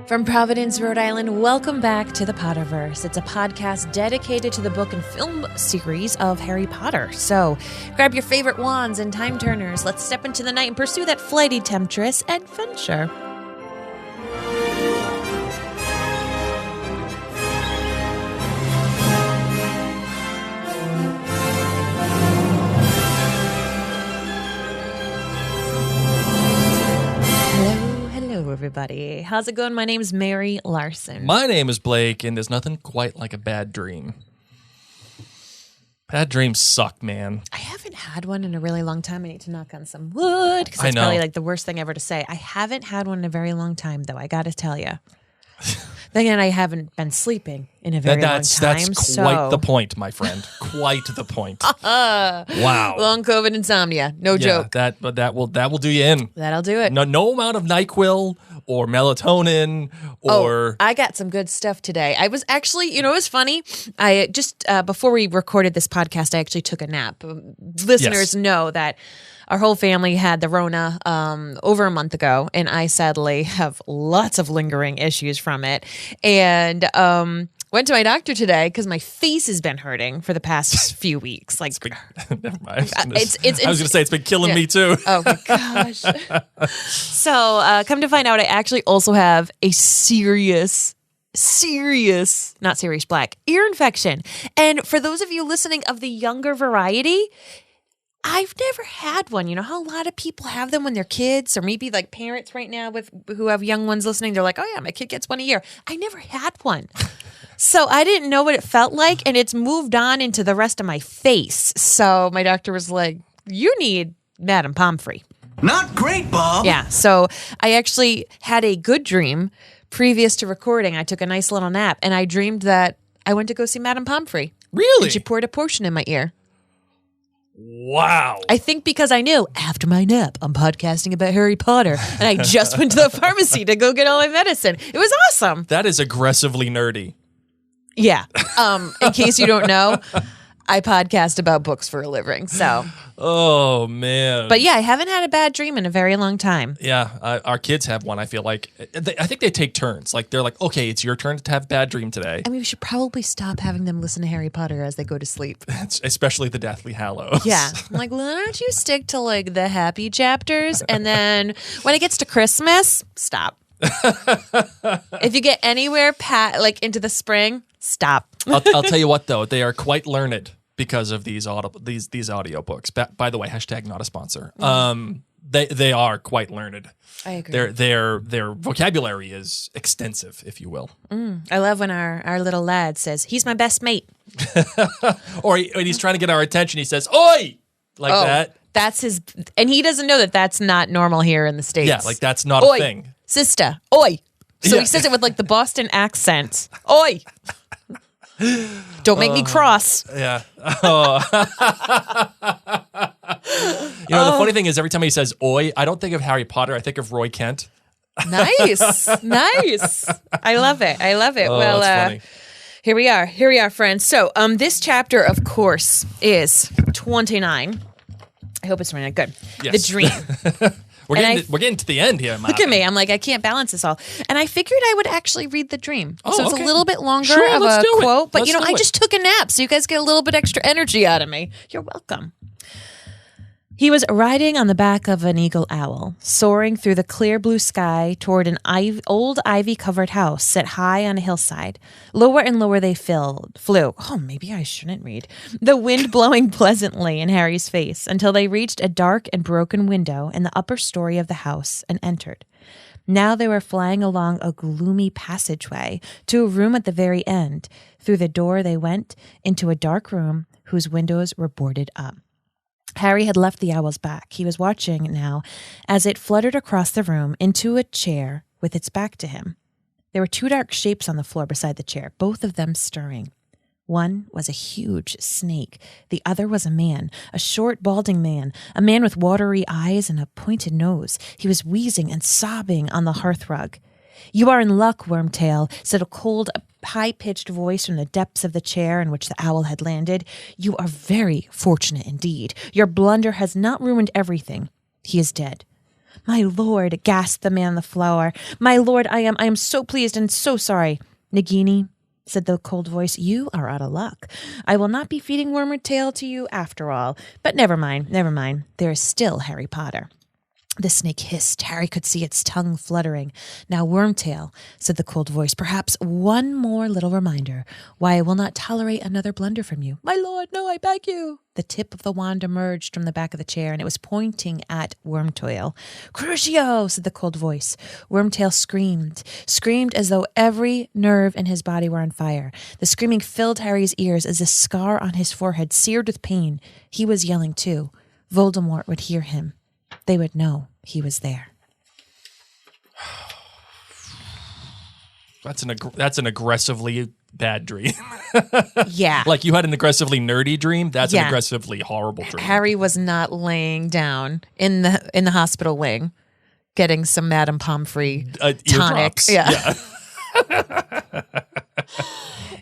From Providence, Rhode Island, welcome back to the Potterverse. It's a podcast dedicated to the book and film series of Harry Potter. So grab your favorite wands and time turners. Let's step into the night and pursue that flighty temptress adventure. Everybody. How's it going? My name is Mary Larson. My name is Blake, and there's nothing quite like a bad dream. Bad dreams suck, man. I haven't had one in a really long time. I need to knock on some wood because it's probably like the worst thing ever to say. I haven't had one in a very long time, though. I got to tell you. Then again, I haven't been sleeping in a very long time. That's quite the point, my friend. Quite the point. Wow. Long COVID insomnia. No joke. That will do you in. That'll do it. No amount of NyQuil or melatonin or... I got some good stuff today. I was actually, it was funny. I just, before we recorded this podcast, I actually took a nap. Listeners know that our whole family had the Rona over a month ago, and I sadly have lots of lingering issues from it. And went to my doctor today because my face has been hurting for the past few weeks. Like, never mind. I was going to say it's been killing me too. Oh my gosh! So come to find out, I actually also have a serious, not serious black, ear infection. And for those of you listening of the younger variety, I've never had one. You know how a lot of people have them when they're kids, or maybe like parents right now who have young ones listening. They're like, "Oh yeah, my kid gets one a year." I never had one, so I didn't know what it felt like, and it's moved on into the rest of my face. So my doctor was like, "You need Madame Pomfrey." Not great, Bob. Yeah. So I actually had a good dream previous to recording. I took a nice little nap, and I dreamed that I went to go see Madame Pomfrey. Really? And she poured a potion in my ear. Wow. I think because I knew after my nap, I'm podcasting about Harry Potter, and I just went to the pharmacy to go get all my medicine. It was awesome. That is aggressively nerdy. Yeah. In case you don't know, I podcast about books for a living. So. Oh, man. But yeah, I haven't had a bad dream in a very long time. Yeah, our kids have one, I feel like. I think they take turns. Like, they're like, okay, it's your turn to have a bad dream today. I mean, we should probably stop having them listen to Harry Potter as they go to sleep. Especially the Deathly Hallows. Yeah. I'm like, why don't you stick to like the happy chapters? And then when it gets to Christmas, stop. If you get anywhere into the spring, stop. I'll tell you what, though, they are quite learned because of these audiobooks. By the way, # not a sponsor. They are quite learned. I agree. Their vocabulary is extensive, if you will. I love when our little lad says, "He's my best mate." Or when he's trying to get our attention, he says, "Oi!" Like that. That's his, and he doesn't know that that's not normal here in the States. Yeah, like that's not Oi, a thing. Sister, oi. So he says it with like the Boston accent. Oi. Don't make me cross. Yeah. Oh. The funny thing is, every time he says "oi," I don't think of Harry Potter. I think of Roy Kent. Nice. I love it. Oh, Well, that's funny. Here we are, friends. So, this chapter, of course, is 29. I hope it's 29. Good. Yes. The dream. We're getting to the end here, Matt. Look at me. I'm like, I can't balance this all. And I figured I would actually read the dream. Oh, so it's okay. a little bit longer Sure, of let's a do it. quote. But, Let's do I it. just took a nap, so you guys get a little bit extra energy out of me. You're welcome. He was riding on the back of an eagle owl, soaring through the clear blue sky toward an old ivy-covered house set high on a hillside. Lower and lower they flew. Oh, maybe I shouldn't read. The wind blowing pleasantly in Harry's face until they reached a dark and broken window in the upper story of the house and entered. Now they were flying along a gloomy passageway to a room at the very end. Through the door they went into a dark room whose windows were boarded up. Harry had left the owl's back. He was watching now as it fluttered across the room into a chair with its back to him. There were two dark shapes on the floor beside the chair, both of them stirring. One was a huge snake. The other was a man, a short, balding man, a man with watery eyes and a pointed nose. He was wheezing and sobbing on the hearthrug. "You are in luck, Wormtail," said a cold, high-pitched voice from the depths of the chair in which the owl had landed. "You are very fortunate indeed. Your blunder has not ruined everything. He is dead." My lord, gasped the man on the floor. My lord, I am so pleased and so sorry. Nagini, said the cold voice, you are out of luck. I will not be feeding Wormtail to you after all. But never mind. There is still Harry Potter. The snake hissed. Harry could see its tongue fluttering. Now, Wormtail, said the cold voice, perhaps one more little reminder why I will not tolerate another blunder from you. My lord, no, I beg you. The tip of the wand emerged from the back of the chair, and it was pointing at Wormtail. Crucio, said the cold voice. Wormtail screamed as though every nerve in his body were on fire. The screaming filled Harry's ears as the scar on his forehead seared with pain. He was yelling too. Voldemort would hear him. They would know he was there. That's an aggressively bad dream. Yeah. Like you had an aggressively nerdy dream. That's an aggressively horrible dream. Harry was not laying down in the hospital wing getting some Madame Pomfrey tonic. Yeah.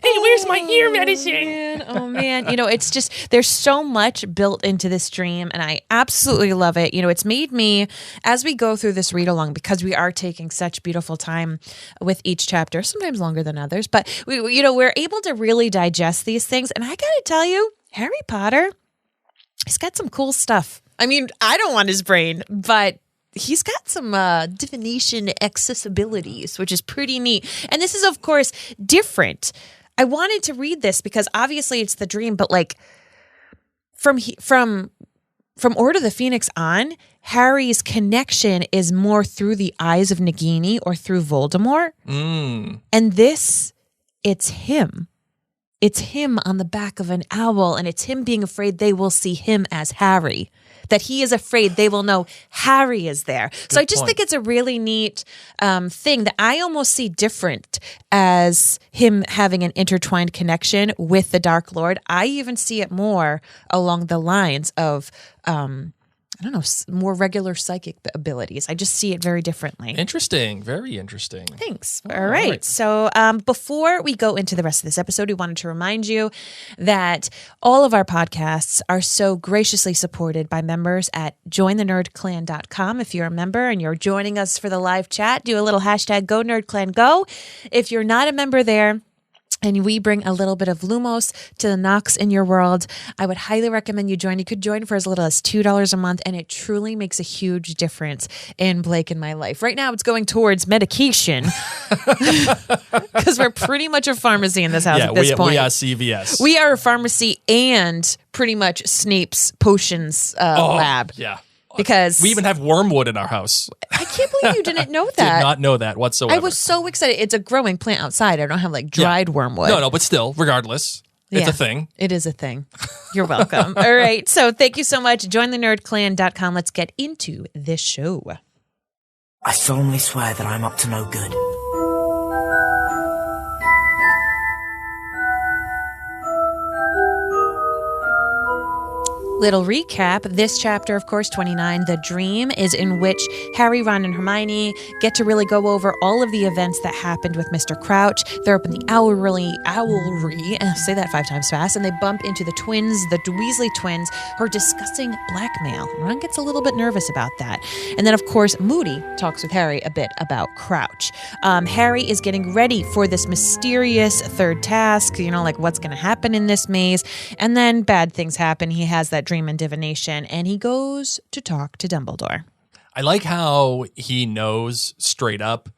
Hey, where's my ear medicine? Oh man. It's just, there's so much built into this dream, and I absolutely love it. It's made me, as we go through this read along, because we are taking such beautiful time with each chapter, sometimes longer than others, but we're able to really digest these things. And I gotta tell you, Harry Potter, he's got some cool stuff. I mean, I don't want his brain, but he's got some divination accessibilities, which is pretty neat. And this is, of course, different. I wanted to read this because obviously it's the dream, but like from Order of the Phoenix on, Harry's connection is more through the eyes of Nagini or through Voldemort. And this, it's him. It's him on the back of an owl, and it's him being afraid they will see him as Harry. That he is afraid they will know Harry is there. So I just think it's a really neat thing that I almost see different as him having an intertwined connection with the Dark Lord. I even see it more along the lines of more regular psychic abilities. I just see it very differently. Interesting. Very interesting. Thanks. All right. So before we go into the rest of this episode, we wanted to remind you that all of our podcasts are so graciously supported by members at jointhenerdclan.com. If you're a member and you're joining us for the live chat, do a little hashtag #GoNerdClanGo. If you're not a member there, and we bring a little bit of Lumos to the Nox in your world, I would highly recommend you join. You could join for as little as $2 a month, and it truly makes a huge difference in Blake and my life. Right now, it's going towards medication because we're pretty much a pharmacy in this house at this point. We are CVS. We are a pharmacy and pretty much Snape's potions lab. Yeah. Because we even have wormwood in our house. I can't believe you didn't know that. Did not know that whatsoever. I was so excited. It's a growing plant outside. I don't have like dried wormwood. No, but still, regardless, it's a thing. It is a thing. You're welcome. All right. So thank you so much. JoinTheNerdClan.com. Let's get into this show. I solemnly swear that I'm up to no good. Little recap. This chapter, of course, 29, The Dream, is in which Harry, Ron, and Hermione get to really go over all of the events that happened with Mr. Crouch. They're up in the owlry, say that 5 times fast, and they bump into the twins, the Weasley twins, who are discussing blackmail. Ron gets a little bit nervous about that. And then, of course, Moody talks with Harry a bit about Crouch. Harry is getting ready for this mysterious third task, like what's going to happen in this maze. And then bad things happen. He has that dream and divination, and he goes to talk to Dumbledore. I like how he knows straight up,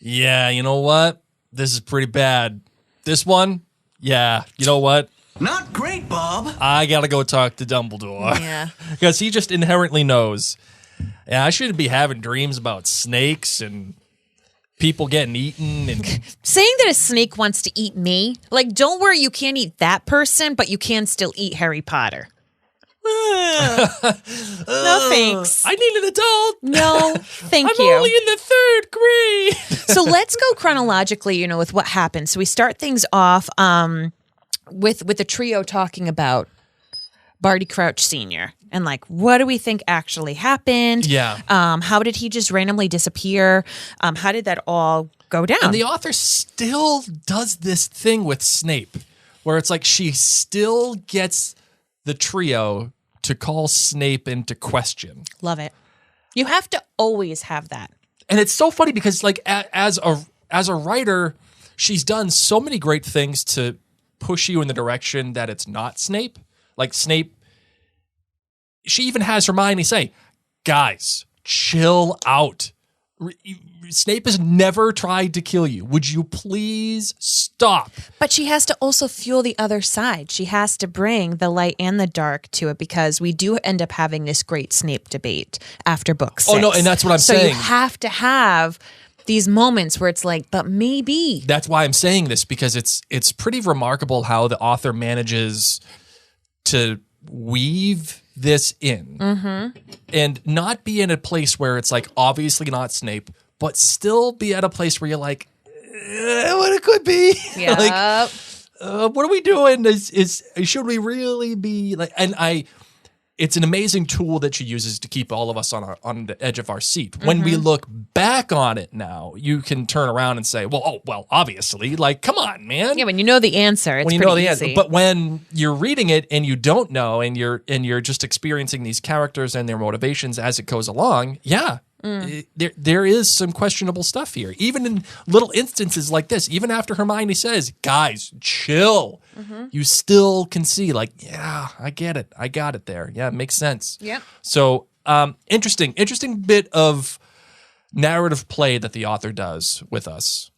yeah, you know what? This is pretty bad. This one, yeah, you know what? Not great, Bob. I gotta go talk to Dumbledore. Yeah. Because he just inherently knows, yeah, I shouldn't be having dreams about snakes and people getting eaten and saying that a snake wants to eat me, like, don't worry, you can't eat that person, but you can still eat Harry Potter. No thanks. I need an adult. No, thank you. I'm only in the 3rd grade. So let's go chronologically, with what happened. So we start things off with the trio talking about Barty Crouch Sr. and like, what do we think actually happened? Yeah. How did he just randomly disappear? How did that all go down? And the author still does this thing with Snape where it's like she still gets the trio to call Snape into question. Love it. You have to always have that. And it's so funny because like as a writer, she's done so many great things to push you in the direction that it's not Snape. Like Snape, she even has Hermione say, guys, chill out. Snape has never tried to kill you. Would you please stop? But she has to also fuel the other side. She has to bring the light and the dark to it because we do end up having this great Snape debate after book 6. Oh, no, and that's what I'm so saying. So you have to have these moments where it's like, but maybe. That's why I'm saying this, because it's pretty remarkable how the author manages to weave this in and not be in a place where it's like obviously not Snape, but still be at a place where you're like, what it could be. Yeah. Like, what are we doing? Should we really be like? And it's an amazing tool that she uses to keep all of us on the edge of our seat. When we look back on it now, you can turn around and say, well, obviously, like, come on, man. Yeah, when you know the answer, it's when you pretty know the easy. answer. But when you're reading it and you don't know, and you're just experiencing these characters and their motivations as it goes along, there is some questionable stuff here. Even in little instances like this, even after Hermione says, guys, chill, you still can see like, yeah, I get it. I got it there. Yeah, it makes sense. Yep. So interesting bit of narrative play that the author does with us.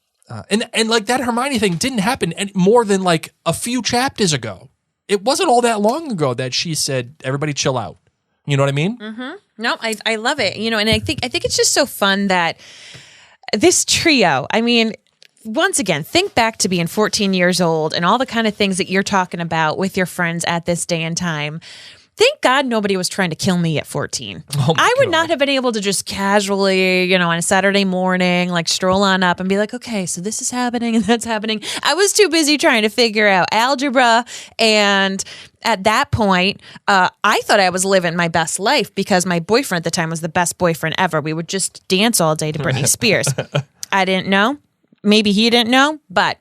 And like that Hermione thing didn't happen more than like a few chapters ago. It wasn't all that long ago that she said, everybody chill out. You know what I mean? No, I love it. You know, and I think it's just so fun that this trio, I mean, once again, think back to being 14 years old and all the kind of things that you're talking about with your friends at this day and time. Thank God nobody was trying to kill me at 14. I would not have been able to just casually, you know, on a Saturday morning, like stroll on up and be like, okay, so this is happening and that's happening. I was too busy trying to figure out algebra. And at that point, I thought I was living my best life because my boyfriend at the time was the best boyfriend ever. We would just dance all day to Britney Spears. I didn't know. Maybe he didn't know, but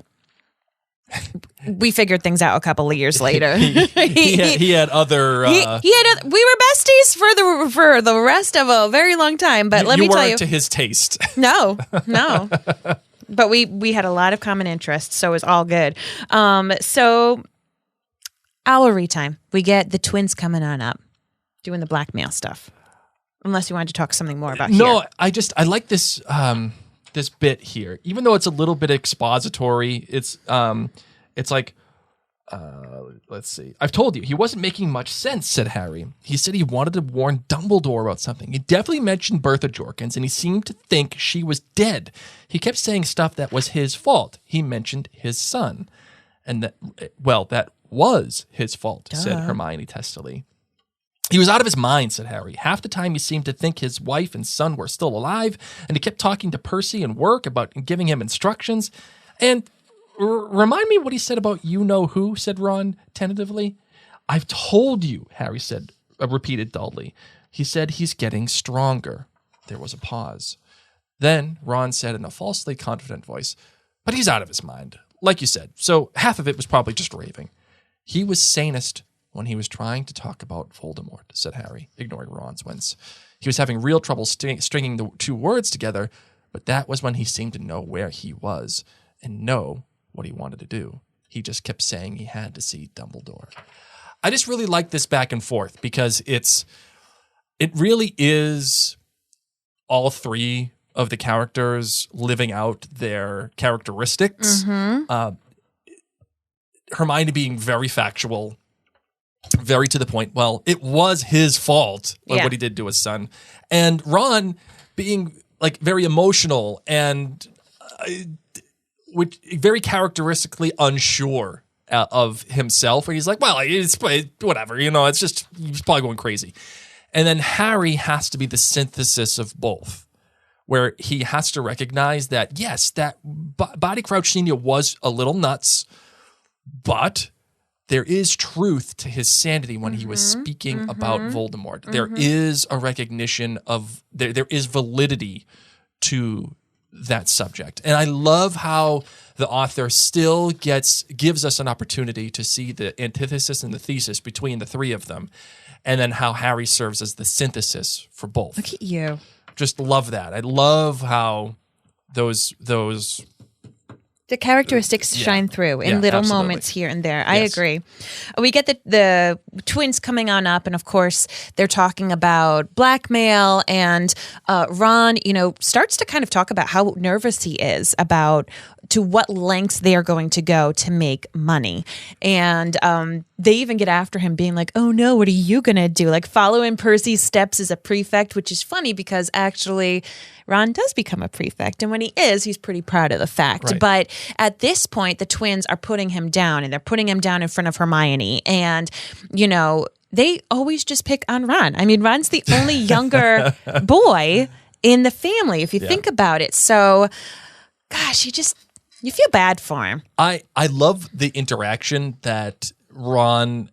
we figured things out a couple of years later. he had other. We were besties for the rest of a very long time. But let me tell you, to his taste. No. But we had a lot of common interests, so it was all good. So owlery time. We get the twins coming on up, doing the blackmail stuff. Unless you wanted to talk something more about here. No, I like this. This bit here, even though it's a little bit expository, it's like, let's see. I've told you, he wasn't making much sense, said Harry. He said he wanted to warn Dumbledore about something. He definitely mentioned Bertha Jorkins, and he seemed to think she was dead. He kept saying stuff that was his fault. He mentioned his son. And that was his fault, said Hermione testily. He was out of his mind, said Harry. Half the time he seemed to think his wife and son were still alive, and he kept talking to Percy and work about giving him instructions. And remind me what he said about you-know-who, said Ron tentatively. I've told you, Harry said, repeated dully. He said he's getting stronger. There was a pause. Then Ron said in a falsely confident voice, but he's out of his mind, like you said, so half of it was probably just raving. He was sanest when he was trying to talk about Voldemort, said Harry, ignoring Ron's wince. He was having real trouble stringing the two words together, but that was when he seemed to know where he was and know what he wanted to do. He just kept saying he had to see Dumbledore. I just really like this back and forth because it really is all three of the characters living out their characteristics. Hermione being very factual, very to the point. Well, it was his fault what he did to his son. And Ron being like very emotional and which very characteristically unsure of himself. Where he's like, well, it's whatever, it's just, he's probably going crazy. And then Harry has to be the synthesis of both, where he has to recognize that, yes, that Barty Crouch Sr. was a little nuts, but there is truth to his sanity when he was speaking about Voldemort. There is a recognition of, there is validity to that subject. And I love how the author still gives us an opportunity to see the antithesis and the thesis between the three of them, and then how Harry serves as the synthesis for both. Look at you. Just love that. I love how those the characteristics shine through in little absolutely. moments here and there. I agree. We get the twins coming on up, and of course they're talking about blackmail, and Ron, starts to kind of talk about how nervous he is about to what lengths they are going to go to make money. And they even get after him being like, oh no, what are you going to do? Like following Percy's steps as a prefect, which is funny because actually Ron does become a prefect. And when he is, he's pretty proud of the fact. Right. But at this point, the twins are putting him down, and they're putting him down in front of Hermione. And, they always just pick on Ron. I mean, Ron's the only younger boy in the family, if you think about it. So, gosh, you feel bad for him. I love the interaction that Ron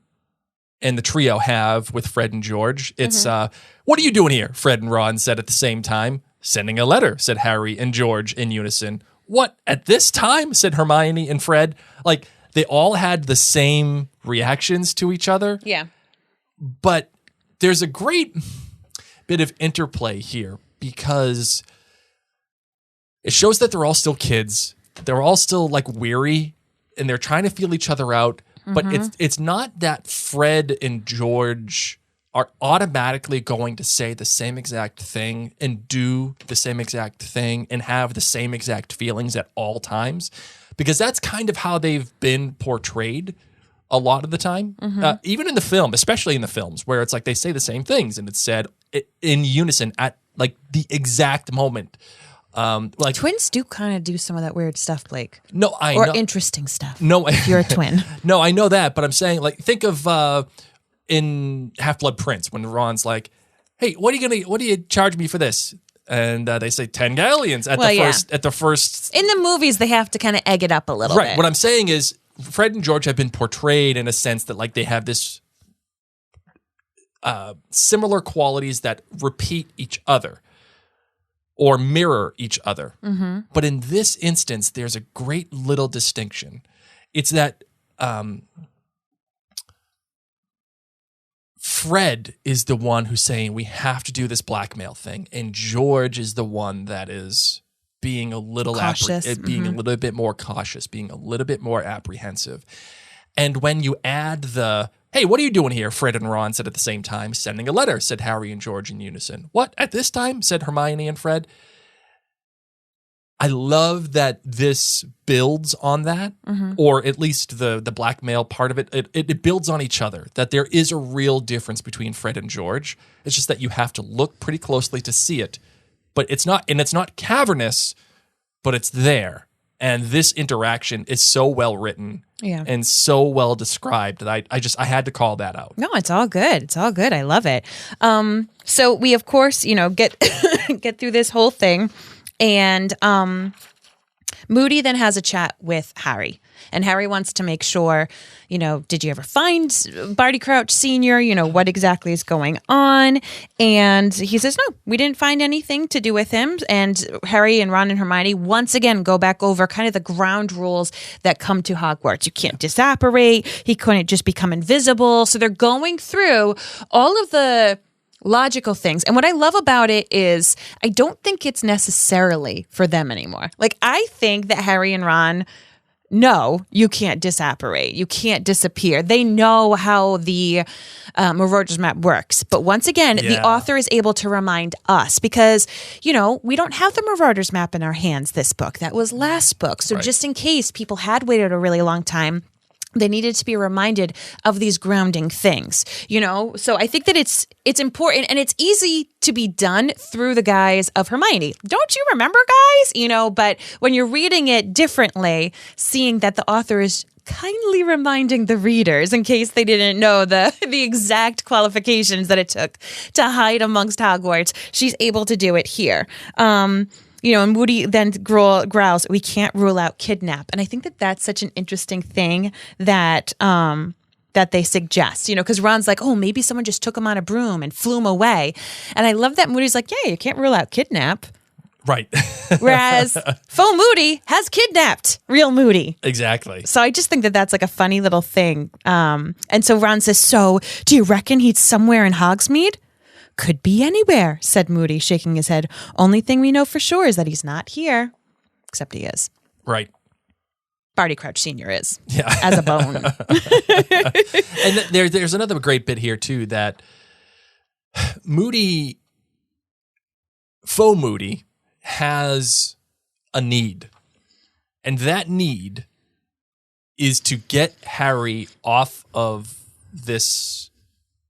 and the trio have with Fred and George. It's, what are you doing here? Fred and Ron said at the same time. Sending a letter, said Harry and George in unison. What, at this time? Said Hermione and Fred. Like, they all had the same reactions to each other. Yeah. But there's a great bit of interplay here because it shows that they're all still kids. They're all still like weary and they're trying to feel each other out. But it's not that Fred and George are automatically going to say the same exact thing and do the same exact thing and have the same exact feelings at all times, because that's kind of how they've been portrayed a lot of the time, even in the film, especially in the films where it's like they say the same things and it's said in unison at like the exact moment. Like twins do kind of do some of that weird stuff, Blake. No, I or know. Interesting stuff. No, if you're a twin. No, I know that, but I'm saying like think of in Half-Blood Prince when Ron's like, "Hey, what do you charge me for this?" And they say 10 galleons at the first. In the movies, they have to kind of egg it up a little bit. Right. What I'm saying is Fred and George have been portrayed in a sense that like they have this similar qualities that repeat each other or mirror each other. But in this instance, there's a great little distinction. It's that Fred is the one who's saying we have to do this blackmail thing, and George is the one that is being a little cautious, being a little bit more cautious, being a little bit more apprehensive. And when you add the, "Hey, what are you doing here?" Fred and Ron said at the same time. "Sending a letter," said Harry and George in unison. "What, at this time?" said Hermione and Fred. I love that this builds on that, or at least the blackmail part of it. It builds on each other, that there is a real difference between Fred and George. It's just that you have to look pretty closely to see it. But it's not cavernous, but it's there. And this interaction is so well written and so well described that I had to call that out. No, it's all good. It's all good. I love it. So we, of course, get get through this whole thing. And Moody then has a chat with Harry. And Harry wants to make sure, did you ever find Barty Crouch Sr.? What exactly is going on? And he says, no, we didn't find anything to do with him. And Harry and Ron and Hermione once again go back over kind of the ground rules that come to Hogwarts. You can't disapparate. He couldn't just become invisible. So they're going through all of the logical things. And what I love about it is I don't think it's necessarily for them anymore. Like, I think that Harry and Ron know you can't disapparate. You can't disappear. They know how the Marauders map works. But once again, the author is able to remind us because, we don't have the Marauders map in our hands this book. That was last book. So just in case people had waited a really long time, they needed to be reminded of these grounding things, So I think that it's important and it's easy to be done through the guise of Hermione. Don't you remember, guys? But when you're reading it differently, seeing that the author is kindly reminding the readers in case they didn't know the exact qualifications that it took to hide amongst Hogwarts, she's able to do it here. And Moody then growls, "We can't rule out kidnap." And I think that that's such an interesting thing that that they suggest, because Ron's like, "Oh, maybe someone just took him on a broom and flew him away." And I love that Moody's like, "Yeah, you can't rule out kidnap." Right. Whereas faux Moody has kidnapped real Moody. Exactly. So I just think that that's like a funny little thing. And so Ron says, so do you reckon he's somewhere in Hogsmeade? Could be anywhere, said Moody, shaking his head. Only thing we know for sure is that he's not here. Except he is. Right. Barty Crouch Sr. is. Yeah. As a bone. And there's another great bit here, too, that Moody, faux Moody, has a need. And that need is to get Harry off of this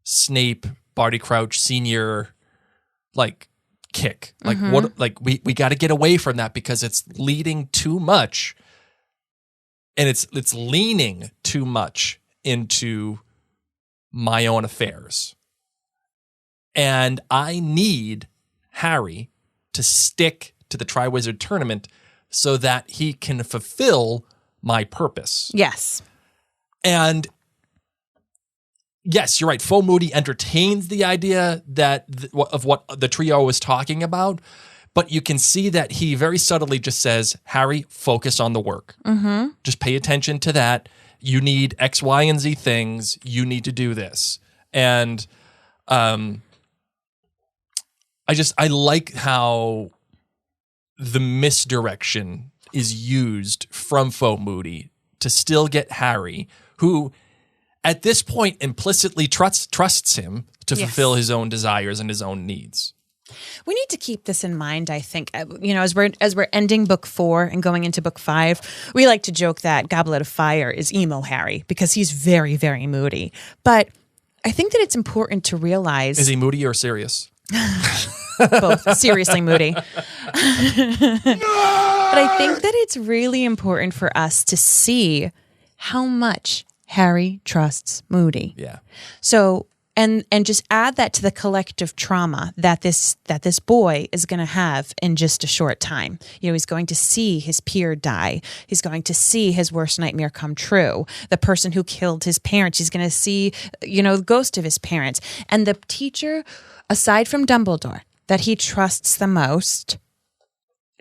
Snape, Barty Crouch Sr. kick. We got to get away from that because it's leading too much. And it's leaning too much into my own affairs. And I need Harry to stick to the Triwizard Tournament so that he can fulfill my purpose. Yes. And yes, you're right. Faux Moody entertains the idea of what the trio was talking about, but you can see that he very subtly just says, Harry, focus on the work. Mm-hmm. Just pay attention to that. You need X, Y, and Z things. You need to do this. And I like how the misdirection is used from faux Moody to still get Harry, who at this point implicitly trusts him to fulfill his own desires and his own needs. We need to keep this in mind, I think. As we're ending book 4 and going into book 5, we like to joke that Goblet of Fire is emo Harry because he's very, very moody. But I think that it's important to realize... Is he moody or serious? Both. Seriously moody. But I think that it's really important for us to see how much Harry trusts Moody. Yeah. So... And just add that to the collective trauma that this boy is going to have in just a short time. He's going to see his peer die. He's going to see his worst nightmare come true. The person who killed his parents, he's going to see, the ghost of his parents. And the teacher, aside from Dumbledore, that he trusts the most,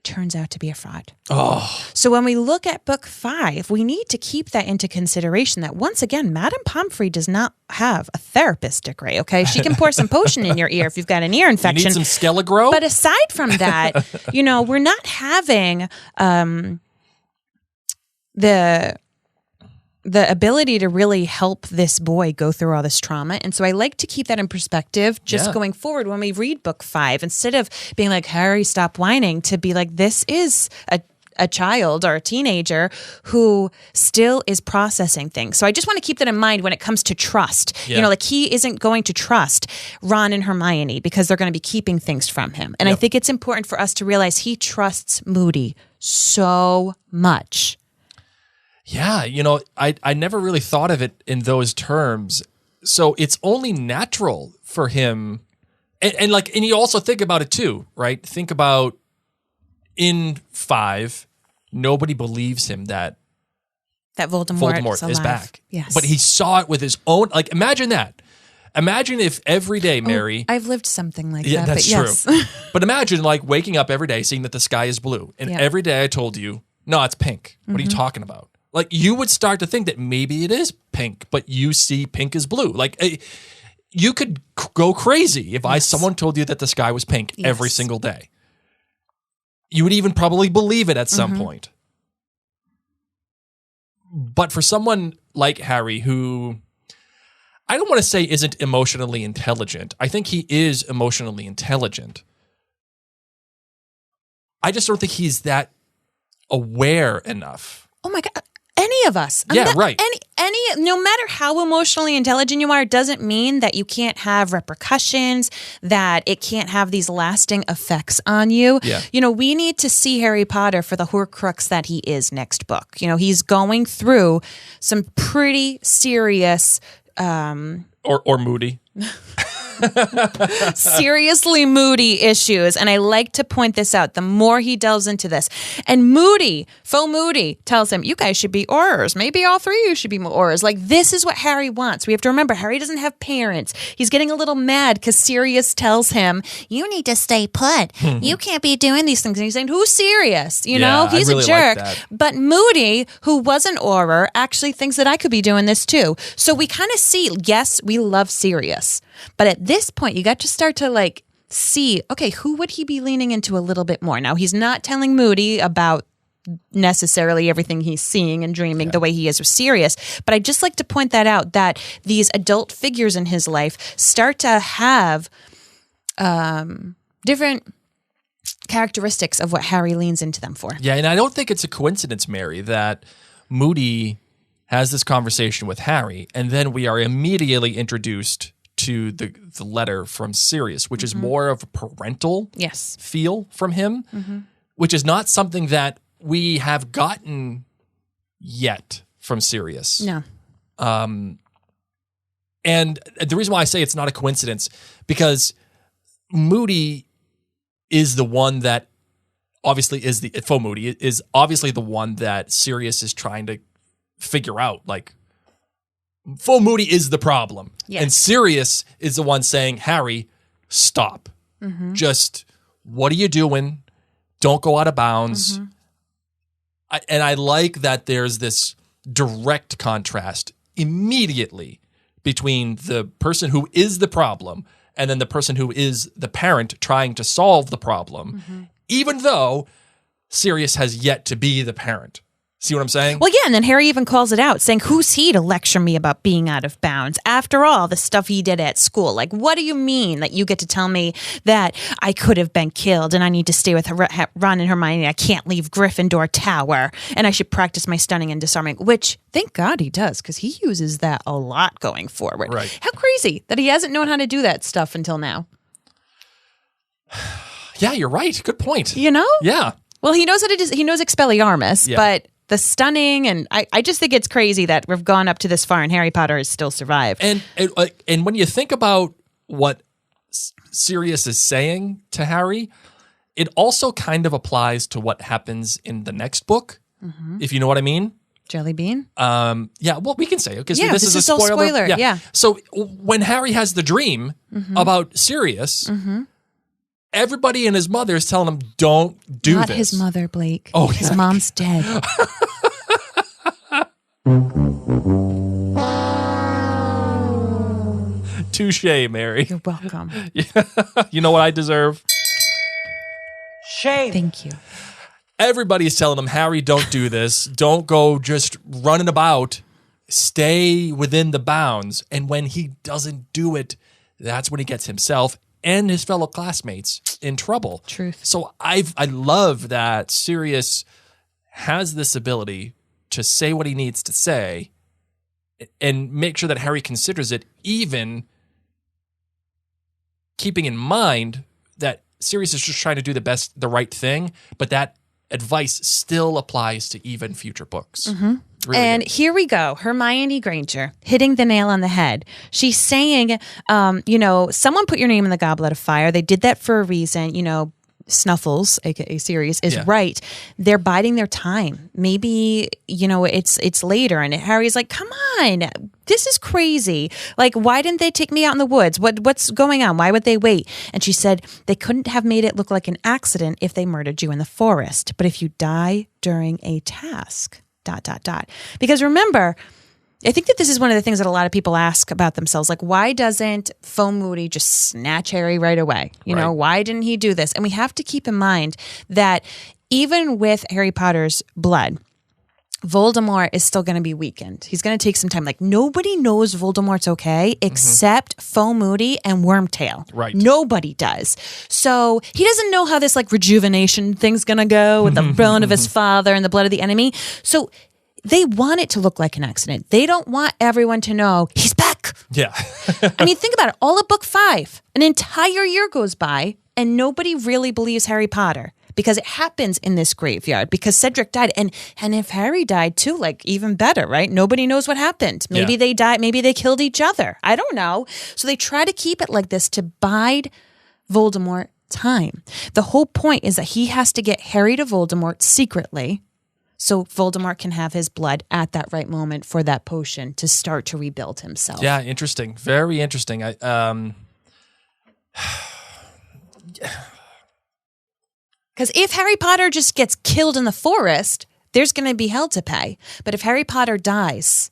turns out to be a fraud. Oh. So when we look at book 5, we need to keep that into consideration that once again, Madame Pomfrey does not have a therapist degree, okay? She can pour some potion in your ear if you've got an ear infection. You need some Skelegro? But aside from that, we're not having the ability to really help this boy go through all this trauma. And so I like to keep that in perspective just going forward when we read book 5, instead of being like, Harry, stop whining, to be like, this is a child or a teenager who still is processing things. So I just want to keep that in mind when it comes to trust. Yeah. He isn't going to trust Ron and Hermione because they're going to be keeping things from him. And I think it's important for us to realize he trusts Moody so much. Yeah, I never really thought of it in those terms. So it's only natural for him, and you also think about it too, right? Think about in 5, nobody believes him that Voldemort is back. Yes, but he saw it with his own. Imagine that. Imagine if every day, Mary. I've lived something like that. That's true. Yes. But imagine waking up every day, seeing that the sky is blue, and every day I told you, no, it's pink. What are you talking about? You would start to think that maybe it is pink, but you see pink as blue. You could go crazy if someone told you that the sky was pink every single day. You would even probably believe it at some point. But for someone like Harry, who I don't want to say isn't emotionally intelligent, I think he is emotionally intelligent. I just don't think he's that aware enough. Oh my God. Any of us. Right. No matter how emotionally intelligent you are, doesn't mean that you can't have repercussions, that it can't have these lasting effects on you. Yeah. We need to see Harry Potter for the Horcrux that he is next book. He's going through some pretty serious... Or Moody. Seriously moody issues. And I like to point this out the more he delves into this. And Faux Moody tells him, you guys should be Aurors. Maybe all three of you should be Aurors. Like, this is what Harry wants. We have to remember, Harry doesn't have parents. He's getting a little mad because Sirius tells him, you need to stay put. You can't be doing these things. And he's saying, who's Sirius? You know, he's really a jerk. like that. But Moody, who was an Auror, actually thinks that I could be doing this too. So we kind of see, yes, we love Sirius. But at this point, you got to start to like see, okay, who would he be leaning into a little bit more? Now, he's not telling Moody about necessarily everything he's seeing and dreaming the way he is with Sirius. But I just like to point that out, that these adult figures in his life start to have different characteristics of what Harry leans into them for. Yeah, and I don't think it's a coincidence, Mary, that Moody has this conversation with Harry, and then we are immediately introduced to the letter from Sirius, which is more of a parental feel from him, which is not something that we have gotten yet from Sirius. No. And the reason why I say it's not a coincidence, because Moody is the one that obviously is Faux Moody is obviously the one that Sirius is trying to figure out. Like, Faux Moody is the problem. Yes. And Sirius is the one saying, Harry, stop. Just, what are you doing? Don't go out of bounds. I like that there's this direct contrast immediately between the person who is the problem and then the person who is the parent trying to solve the problem, even though Sirius has yet to be the parent. See what I'm saying? Well, yeah, and then Harry even calls it out, saying, who's he to lecture me about being out of bounds? After all, the stuff he did at school. Like, what do you mean that you get to tell me that I could have been killed and I need to stay with Ron and Hermione? I can't leave Gryffindor Tower and I should practice my stunning and disarming, which, thank God he does, because he uses that a lot going forward. Right. How crazy that he hasn't known how to do that stuff until now. Yeah, you're right. Good point. You know? Yeah. Well, he knows how to do, he knows Expelliarmus, but the stunning, and I just think it's crazy that we've gone up to this far and Harry Potter has still survived. And when you think about what Sirius is saying to Harry, it also kind of applies to what happens in the next book, if you know what I mean. Jelly bean? Yeah, well, we can say it because this is a spoiler. Yeah. So when Harry has the dream about Sirius, everybody and his mother is telling him, don't do this. Not his mother, Blake. Oh, his mom's dead. Touche, Mary. You're welcome. You know what I deserve? Shame. Thank you. Everybody's telling him, Harry, don't do this. Don't go just running about. Stay within the bounds. And when he doesn't do it, that's when he gets himself and his fellow classmates in trouble. Truth. So I love that Sirius has this ability to say what he needs to say and make sure that Harry considers it, even keeping in mind that Sirius is just trying to do the right thing, but that advice still applies to even future books. Really and good. Here we go. Hermione Granger hitting the nail on the head. She's saying, someone put your name in the Goblet of Fire. They did that for a reason. Snuffles, aka Sirius, is right. They're biding their time. Maybe, it's later. And Harry's like, come on, this is crazy. Like, why didn't they take me out in the woods? What's going on? Why would they wait? And she said, they couldn't have made it look like an accident if they murdered you in the forest. But if you die during a task, ... Because remember, I think that this is one of the things that a lot of people ask about themselves. Like, why doesn't Faux Moody just snatch Harry right away? Why didn't he do this? And we have to keep in mind that even with Harry Potter's blood, Voldemort is still going to be weakened. He's going to take some time. Like, nobody knows Voldemort's okay except Faux Moody and Wormtail. Right. Nobody does. So he doesn't know how this rejuvenation thing's going to go with the bone of his father and the blood of the enemy. So they want it to look like an accident. They don't want everyone to know he's back. Yeah. I mean, think about it. All of book 5, an entire year goes by and nobody really believes Harry Potter. because it happens in this graveyard because Cedric died. And if Harry died too, like even better, right? Nobody knows what happened. Maybe they died. Maybe they killed each other. I don't know. So they try to keep it like this to bide Voldemort time. The whole point is that he has to get Harry to Voldemort secretly so Voldemort can have his blood at that right moment for that potion to start to rebuild himself. Yeah, interesting. Very interesting. Because if Harry Potter just gets killed in the forest, there's going to be hell to pay. But if Harry Potter dies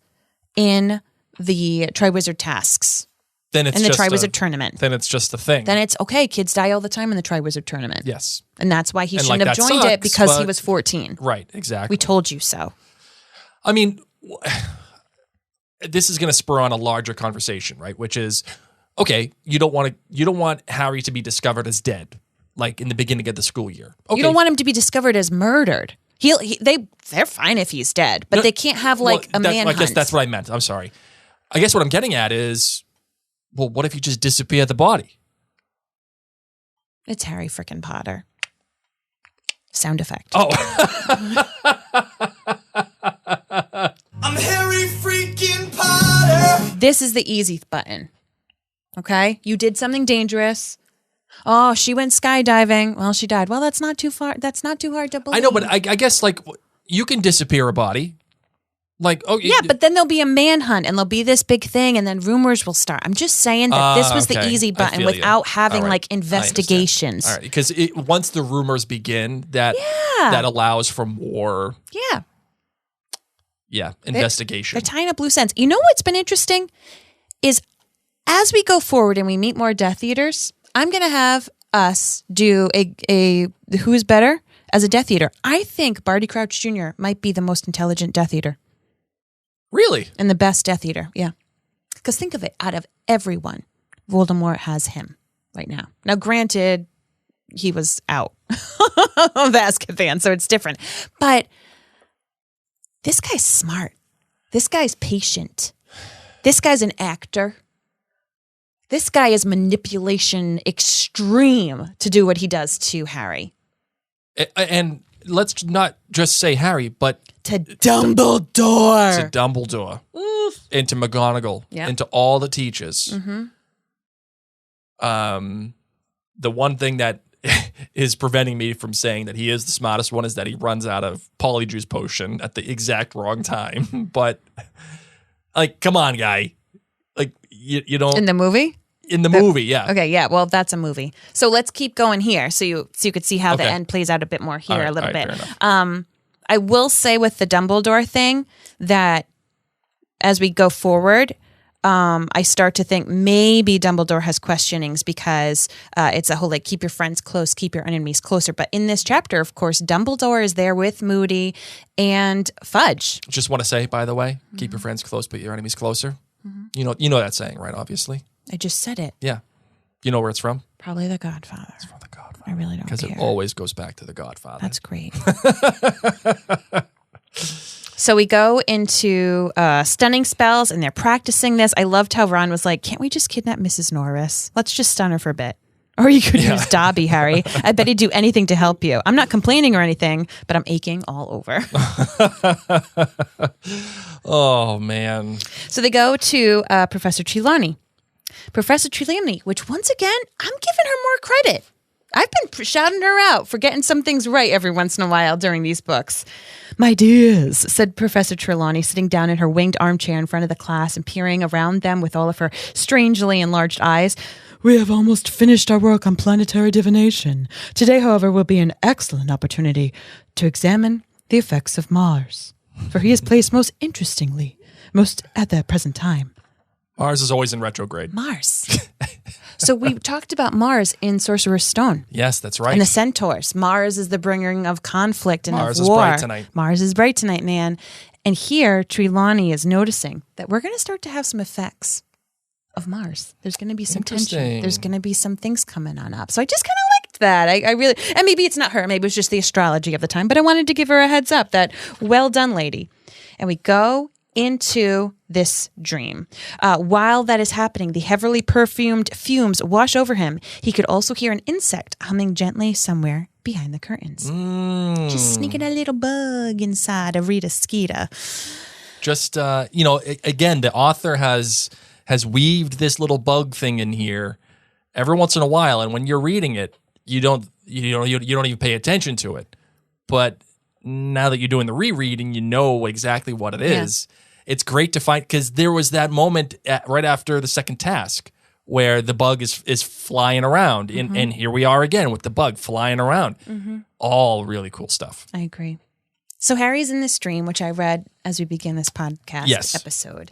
in the Triwizard Tasks, then it's in the just Triwizard Tournament, then it's just a thing. then it's okay. Kids die all the time in the Triwizard Tournament. Yes. And that's why he And, shouldn't like, have that joined sucks, it because he but- was 14. Right, exactly. We told you so. I mean, this is going to spur on a larger conversation, right? Which is, okay, you don't want Harry to be discovered as dead, like in the beginning of the school year. Okay. You don't want him to be discovered as murdered. They're fine if he's dead, but they can't have like a manhunt. I guess that's what I meant. I'm sorry. I guess what I'm getting at is, well, what if you just disappear the body? It's Harry frickin' Potter. Sound effect. Oh. I'm Harry freaking Potter. This is the easy button. Okay? You did something dangerous. Oh, she went skydiving. Well, she died. Well, that's not too far. That's not too hard to believe. I know, but I guess like you can disappear a body. Like, oh yeah, but then there'll be a manhunt and there'll be this big thing and then rumors will start. I'm just saying that this was the okay. easy I button feel without having All right. like investigations. All right, because once the rumors begin, that allows for more. Yeah. Yeah, investigation. They're tying up loose ends. You know what's been interesting is as we go forward and we meet more Death Eaters, I'm going to have us do a who's better as a Death Eater. I think Barty Crouch Jr. might be the most intelligent Death Eater. Really? And the best Death Eater, yeah. Because think of it, out of everyone, Voldemort has him right now. Now, granted, he was out of Azkaban, so it's different. But this guy's smart. This guy's patient. This guy's an actor. This guy is manipulation extreme to do what he does to Harry. And let's not just say Harry, but To Dumbledore. to Dumbledore, into McGonagall, Yep. into all the teachers. Mm-hmm. The one thing that is preventing me from saying that he is the smartest one is that he runs out of Polyjuice Potion at the exact wrong time. But, like, come on, guy. Like, you don't... In the movie? In the movie, yeah. Okay, yeah. Well, that's a movie. So let's keep going here, so you could see how the Okay. end plays out a bit more here, All right, a little all right, bit. fair enough. I will say with the Dumbledore thing that as we go forward, I start to think maybe Dumbledore has questionings because it's a whole like keep your friends close, keep your enemies closer. But in this chapter, of course, Dumbledore is there with Moody and Fudge. Just want to say, by the way, keep your friends close, but your enemies closer. Mm-hmm. You know that saying, right? Obviously. I just said it. Yeah. You know where it's from? Probably The Godfather. It's from The Godfather. I really don't Because care. it always goes back to The Godfather. That's great. So we go into stunning spells and they're practicing this. I loved how Ron was like, can't we just kidnap Mrs. Norris? Let's just stun her for a bit. Or you could use Dobby, Harry. I bet he'd do anything to help you. I'm not complaining or anything, but I'm aching all over. Oh, man. So they go to Professor Trelawney. Professor Trelawney, which once again, I'm giving her more credit. I've been shouting her out for getting some things right every once in a while during these books. My dears, said Professor Trelawney, sitting down in her winged armchair in front of the class and peering around them with all of her strangely enlarged eyes. We have almost finished our work on planetary divination. Today, however, will be an excellent opportunity to examine the effects of Mars, for he is placed most interestingly, most at the present time. Mars is always in retrograde. Mars. So we talked about Mars in Sorcerer's Stone. Yes, that's right. And the Centaurs. Mars is the bringer of conflict and Mars of is war. bright tonight. Mars is bright tonight, man. And here, Trelawney is noticing that we're going to start to have some effects of Mars. There's going to be some tension. Interesting. There's going to be some things coming on up. So I just kind of liked that. I really, and maybe it's not her. Maybe it was just the astrology of the time. But I wanted to give her a heads up that well done, lady. And we go into this dream. While that is happening, the heavily perfumed fumes wash over him. He could also hear an insect humming gently somewhere behind the curtains. Just sneaking a little bug inside of Rita Skeeter. Just, again, the author has weaved this little bug thing in here every once in a while. And when you're reading it, you don't even pay attention to it. But now that you're doing the rereading, you know exactly what it is. It's great to find, because there was that moment right after the second task where the bug is flying around. And here we are again with the bug flying around. All really cool stuff. I agree. So Harry's in this dream, which I read as we begin this podcast episode.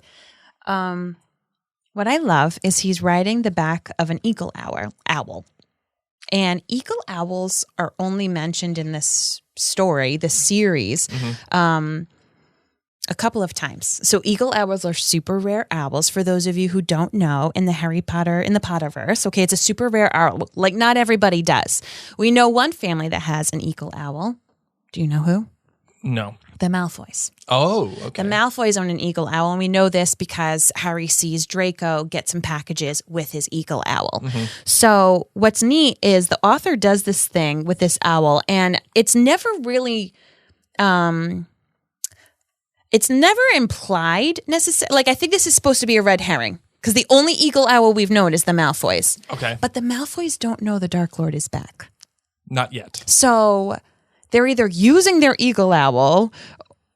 What I love is he's riding the back of an eagle owl. And eagle owls are only mentioned in this story, this series, a couple of times. So eagle owls are super rare owls. For those of you who don't know, in the Potterverse, okay, it's a super rare owl. Like, not everybody does. We know one family that has an eagle owl. Do you know who? No. The Malfoys. Oh, okay. The Malfoys own an eagle owl, and we know this because Harry sees Draco get some packages with his eagle owl. So what's neat is the author does this thing with this owl, and it's never really... it's never implied necessarily. Like, I think this is supposed to be a red herring, because the only eagle owl we've known is the Malfoys. Okay. But the Malfoys don't know the Dark Lord is back. Not yet. So they're either using their eagle owl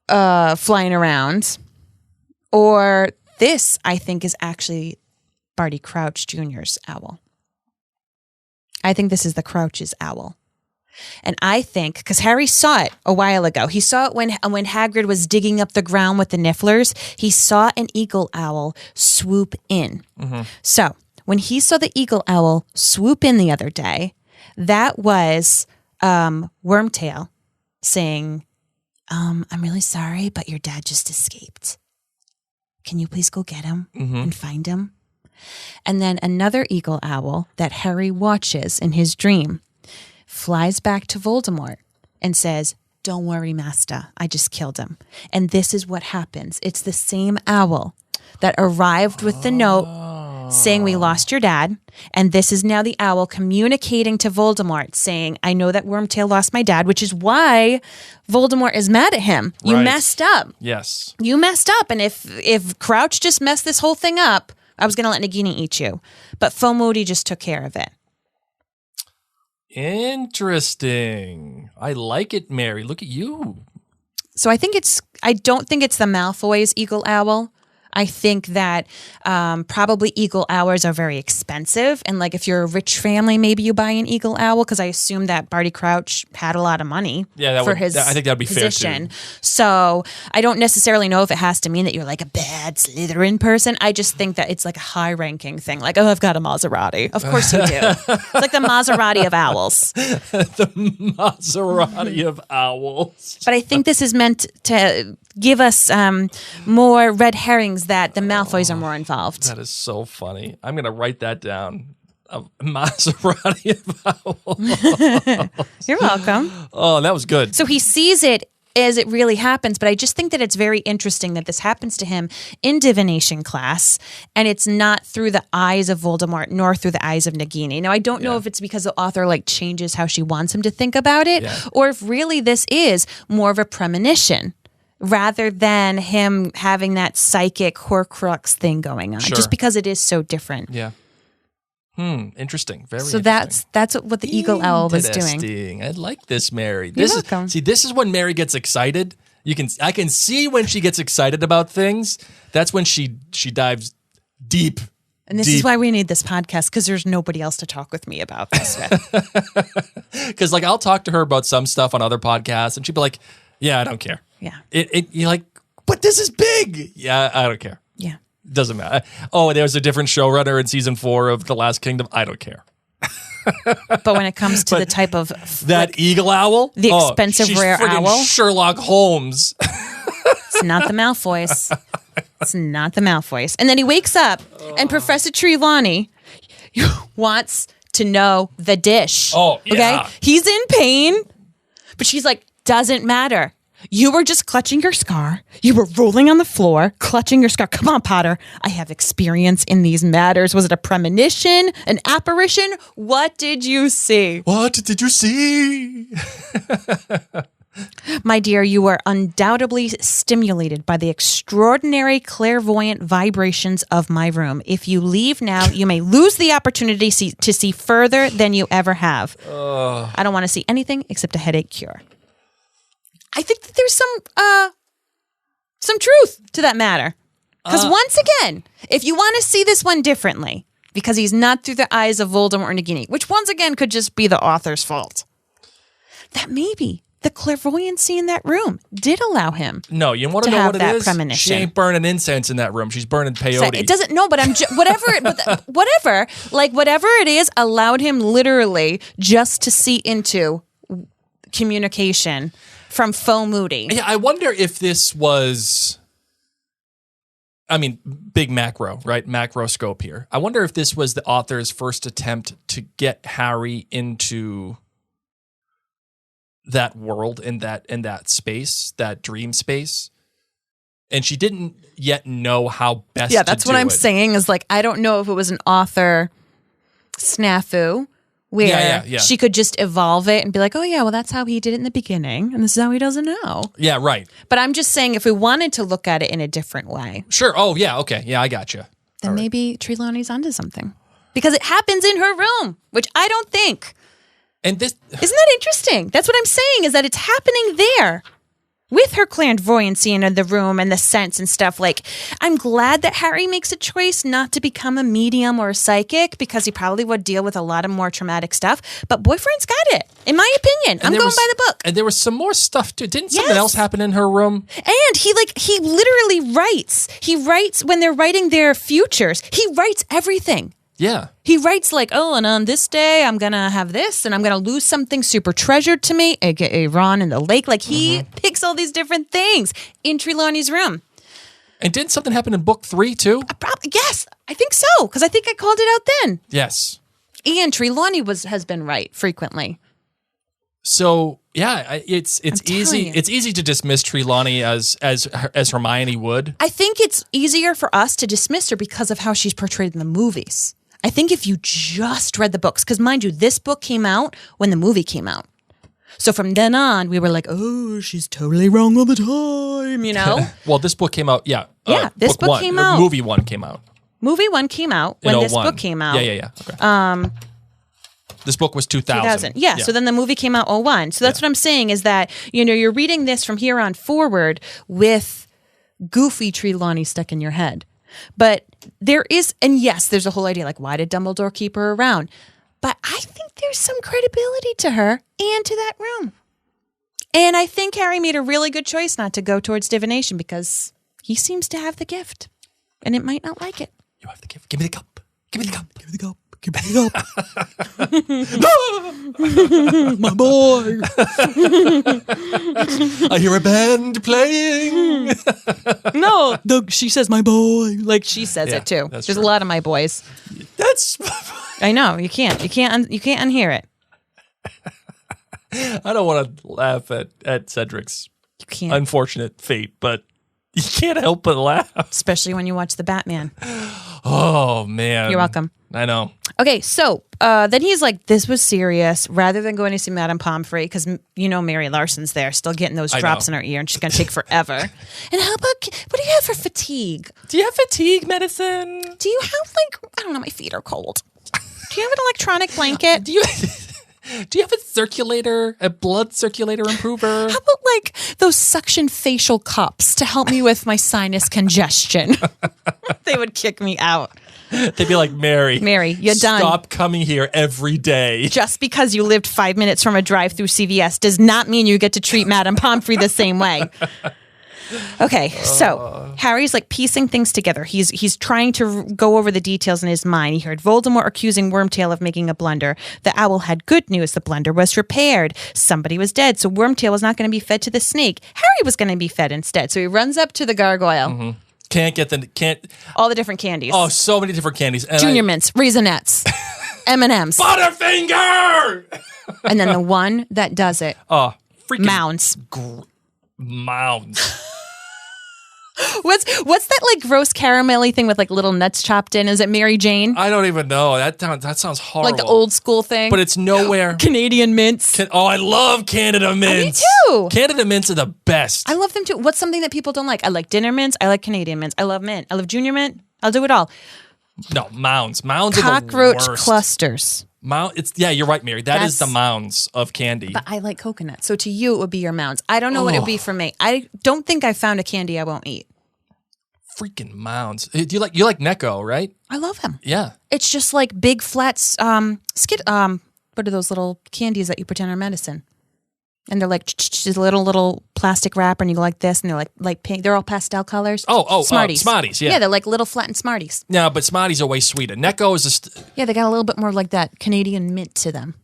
flying around, or this, I think, is actually Barty Crouch Jr.'s owl. I think this is the Crouch's owl. And I think, because Harry saw it a while ago, he saw it when Hagrid was digging up the ground with the Nifflers. He saw an eagle owl swoop in. So when he saw the eagle owl swoop in the other day, that was Wormtail saying, I'm really sorry, but your dad just escaped. Can you please go get him and find him? And then another eagle owl that Harry watches in his dream flies back to Voldemort and says, "Don't worry, Master, I just killed him." And this is what happens. It's the same owl that arrived with the note saying, "We lost your dad." And this is now the owl communicating to Voldemort saying, "I know that Wormtail lost my dad," which is why Voldemort is mad at him. You messed up. Yes. You messed up. And if Crouch just messed this whole thing up, I was going to let Nagini eat you. But Fomoody just took care of it. Interesting. I like it, Mary. Look at you. So I don't think it's the Malfoy's eagle owl. I think that probably eagle owls are very expensive. And like if you're a rich family, maybe you buy an eagle owl, because I assume that Barty Crouch had a lot of money his I think that would be position. fair too. So I don't necessarily know if it has to mean that you're like a bad Slytherin person. I just think that it's like a high-ranking thing. Like, oh, I've got a Maserati. Of course you do. It's like the Maserati of owls. The Maserati of owls. But I think this is meant to give us more red herrings that the Malfoys are more involved. That is so funny. I'm going to write that down. A Maserati of owls. You're welcome. Oh, that was good. So he sees it as it really happens, but I just think that it's very interesting that this happens to him in divination class, and it's not through the eyes of Voldemort nor through the eyes of Nagini. Now, I don't know if it's because the author changes how she wants him to think about it, or if really this is more of a premonition, rather than him having that psychic Horcrux thing going on, just because it is so different. Yeah. Interesting. Very so interesting. that's what the eagle owl was doing. Interesting. I like this, Mary. You're welcome. This is when Mary gets excited. I can see when she gets excited about things. That's when she dives deep. And this is why we need this podcast, because there's nobody else to talk with me about this with. Because I'll talk to her about some stuff on other podcasts, and she'd be like, "Yeah, I don't care." Yeah. You're like, "But this is big." Yeah, I don't care. Yeah. Doesn't matter. Oh, there's a different showrunner in season 4 of The Last Kingdom. I don't care. But when it comes to the type of that eagle owl, the expensive rare owl, Sherlock Holmes. It's not the Malfoys. It's not the Malfoys. And then he wakes up, and Professor Trelawney wants to know the dish. Oh, yeah. Okay, he's in pain, but she's like, doesn't matter. You were just clutching your scar. You were rolling on the floor, clutching your scar. Come on, Potter. I have experience in these matters. Was it a premonition? An apparition? What did you see? What did you see? My dear, you were undoubtedly stimulated by the extraordinary clairvoyant vibrations of my room. If you leave now, you may lose the opportunity to see further than you ever have. I don't want to see anything except a headache cure. I think that there's some truth to that matter. Because once again, if you want to see this one differently, because he's not through the eyes of Voldemort and Nagini, which once again could just be the author's fault, that maybe the clairvoyancy in that room did allow him. No, you want to know what it is? Premonition. She ain't burning incense in that room. She's burning peyote. So it doesn't. No, but I'm whatever it is allowed him literally just to see into communication from Faux Moody. Yeah, I wonder if this was. I mean, big macro, right? Macro scope here. I wonder if this was the author's first attempt to get Harry into that world, in that space, that dream space, and she didn't yet know how best. Yeah, that's what I'm saying. Is like, I don't know if it was an author snafu where she could just evolve it and be like, oh yeah, well that's how he did it in the beginning, and this is how he does it now. Yeah, right. But I'm just saying, if we wanted to look at it in a different way, sure. Oh yeah, okay, yeah, I got you. Then maybe Trelawney's onto something, because it happens in her room, which I don't think. And this isn't that interesting? That's what I'm saying, is that it's happening there with her clairvoyancy in the room and the sense and stuff. Like, I'm glad that Harry makes a choice not to become a medium or a psychic, because he probably would deal with a lot of more traumatic stuff. But boyfriend's got it, in my opinion. I'm going by the book. And there was some more stuff too. Didn't something else happen in her room? And he literally writes. He writes when they're writing their futures. He writes everything. Yeah. He writes like, oh, and on this day, I'm going to have this, and I'm going to lose something super treasured to me, aka Ron in the lake. Like, he picks all these different things in Trelawney's room. And didn't something happen in book 3 too? Yes, I think so, because I think I called it out then. Yes. And Trelawney has been right frequently. So yeah, it's easy. It's easy to dismiss Trelawney as Hermione would. I think it's easier for us to dismiss her because of how she's portrayed in the movies. I think if you just read the books, because mind you, this book came out when the movie came out. So from then on, we were like, oh, she's totally wrong all the time, you know? Well, this book came out, yeah. This book came out. Movie 1 came out. Movie 1 came out when this book came out. Yeah. Okay. This book was 2000. Yeah, so then the movie came out 01. So that's what I'm saying, is that, you're reading this from here on forward with goofy Trelawney stuck in your head. But there is, and yes, there's a whole idea like, why did Dumbledore keep her around? But I think there's some credibility to her and to that room. And I think Harry made a really good choice not to go towards divination, because he seems to have the gift, and it might not like it. You have the gift. Give me the cup. Give me the cup. Give me the cup. Give me the cup. My boy. I hear a band playing. No, she says my boy. Like, she says it too. There's a lot of my boys. That's. I know, you can't unhear it. I don't want to laugh at Cedric's unfortunate fate, but you can't help but laugh. Especially when you watch the Batman. Oh, man. You're welcome. I know. Okay, so then he's like, this was serious. Rather than going to see Madame Pomfrey, because Mary Larson's there, still getting those drops in her ear, and she's going to take forever. And how about, what do you have for fatigue? Do you have fatigue medicine? Do you have, I don't know, my feet are cold. Do you have an electronic blanket? Do you have a circulator, a blood circulator improver? How about those suction facial cups to help me with my sinus congestion? They would kick me out. They'd be like, Mary, you're done. Stop coming here every day. Just because you lived 5 minutes from a drive-through CVS does not mean you get to treat Madame Pomfrey the same way. Okay, so Harry's piecing things together. He's trying to go over the details in his mind. He heard Voldemort accusing Wormtail of making a blunder. The owl had good news. The blunder was repaired. Somebody was dead, so Wormtail was not going to be fed to the snake. Harry was going to be fed instead. So he runs up to the gargoyle. Mm-hmm. All the different candies. Oh, so many different candies. And Junior Mints, Raisinets, M&Ms. Butterfinger! And then the one that does it. Oh, freaking Mounds. Mounds. What's that like gross caramelly thing with like little nuts chopped in? Is it Mary Jane? I don't even know. That sounds horrible. Like the old school thing? But it's nowhere. Canadian mints. I love Canada mints. Me too. Canada mints are the best. I love them too. What's something that people don't like? I like dinner mints. I like Canadian mints. I love mint. I love junior mint. I'll do it all. No, mounds. Mounds are the Cockroach worst. clusters. You're right, Mary. That's the mounds of candy. But I like coconut. So to you, it would be your mounds. I don't know what it would be for me. I don't think I found a candy I won't eat. Freaking mounds. Do you like Necco, right? I love them. Yeah. It's just like big flats, what are those little candies that you pretend are medicine? And they're like just a little plastic wrapper, and you go like this, and they're like pink. They're all pastel colors. Smarties. Smarties, yeah. Yeah, they're like little flattened Smarties. No, but Smarties are way sweeter. Necco is Yeah, they got a little bit more like that Canadian mint to them.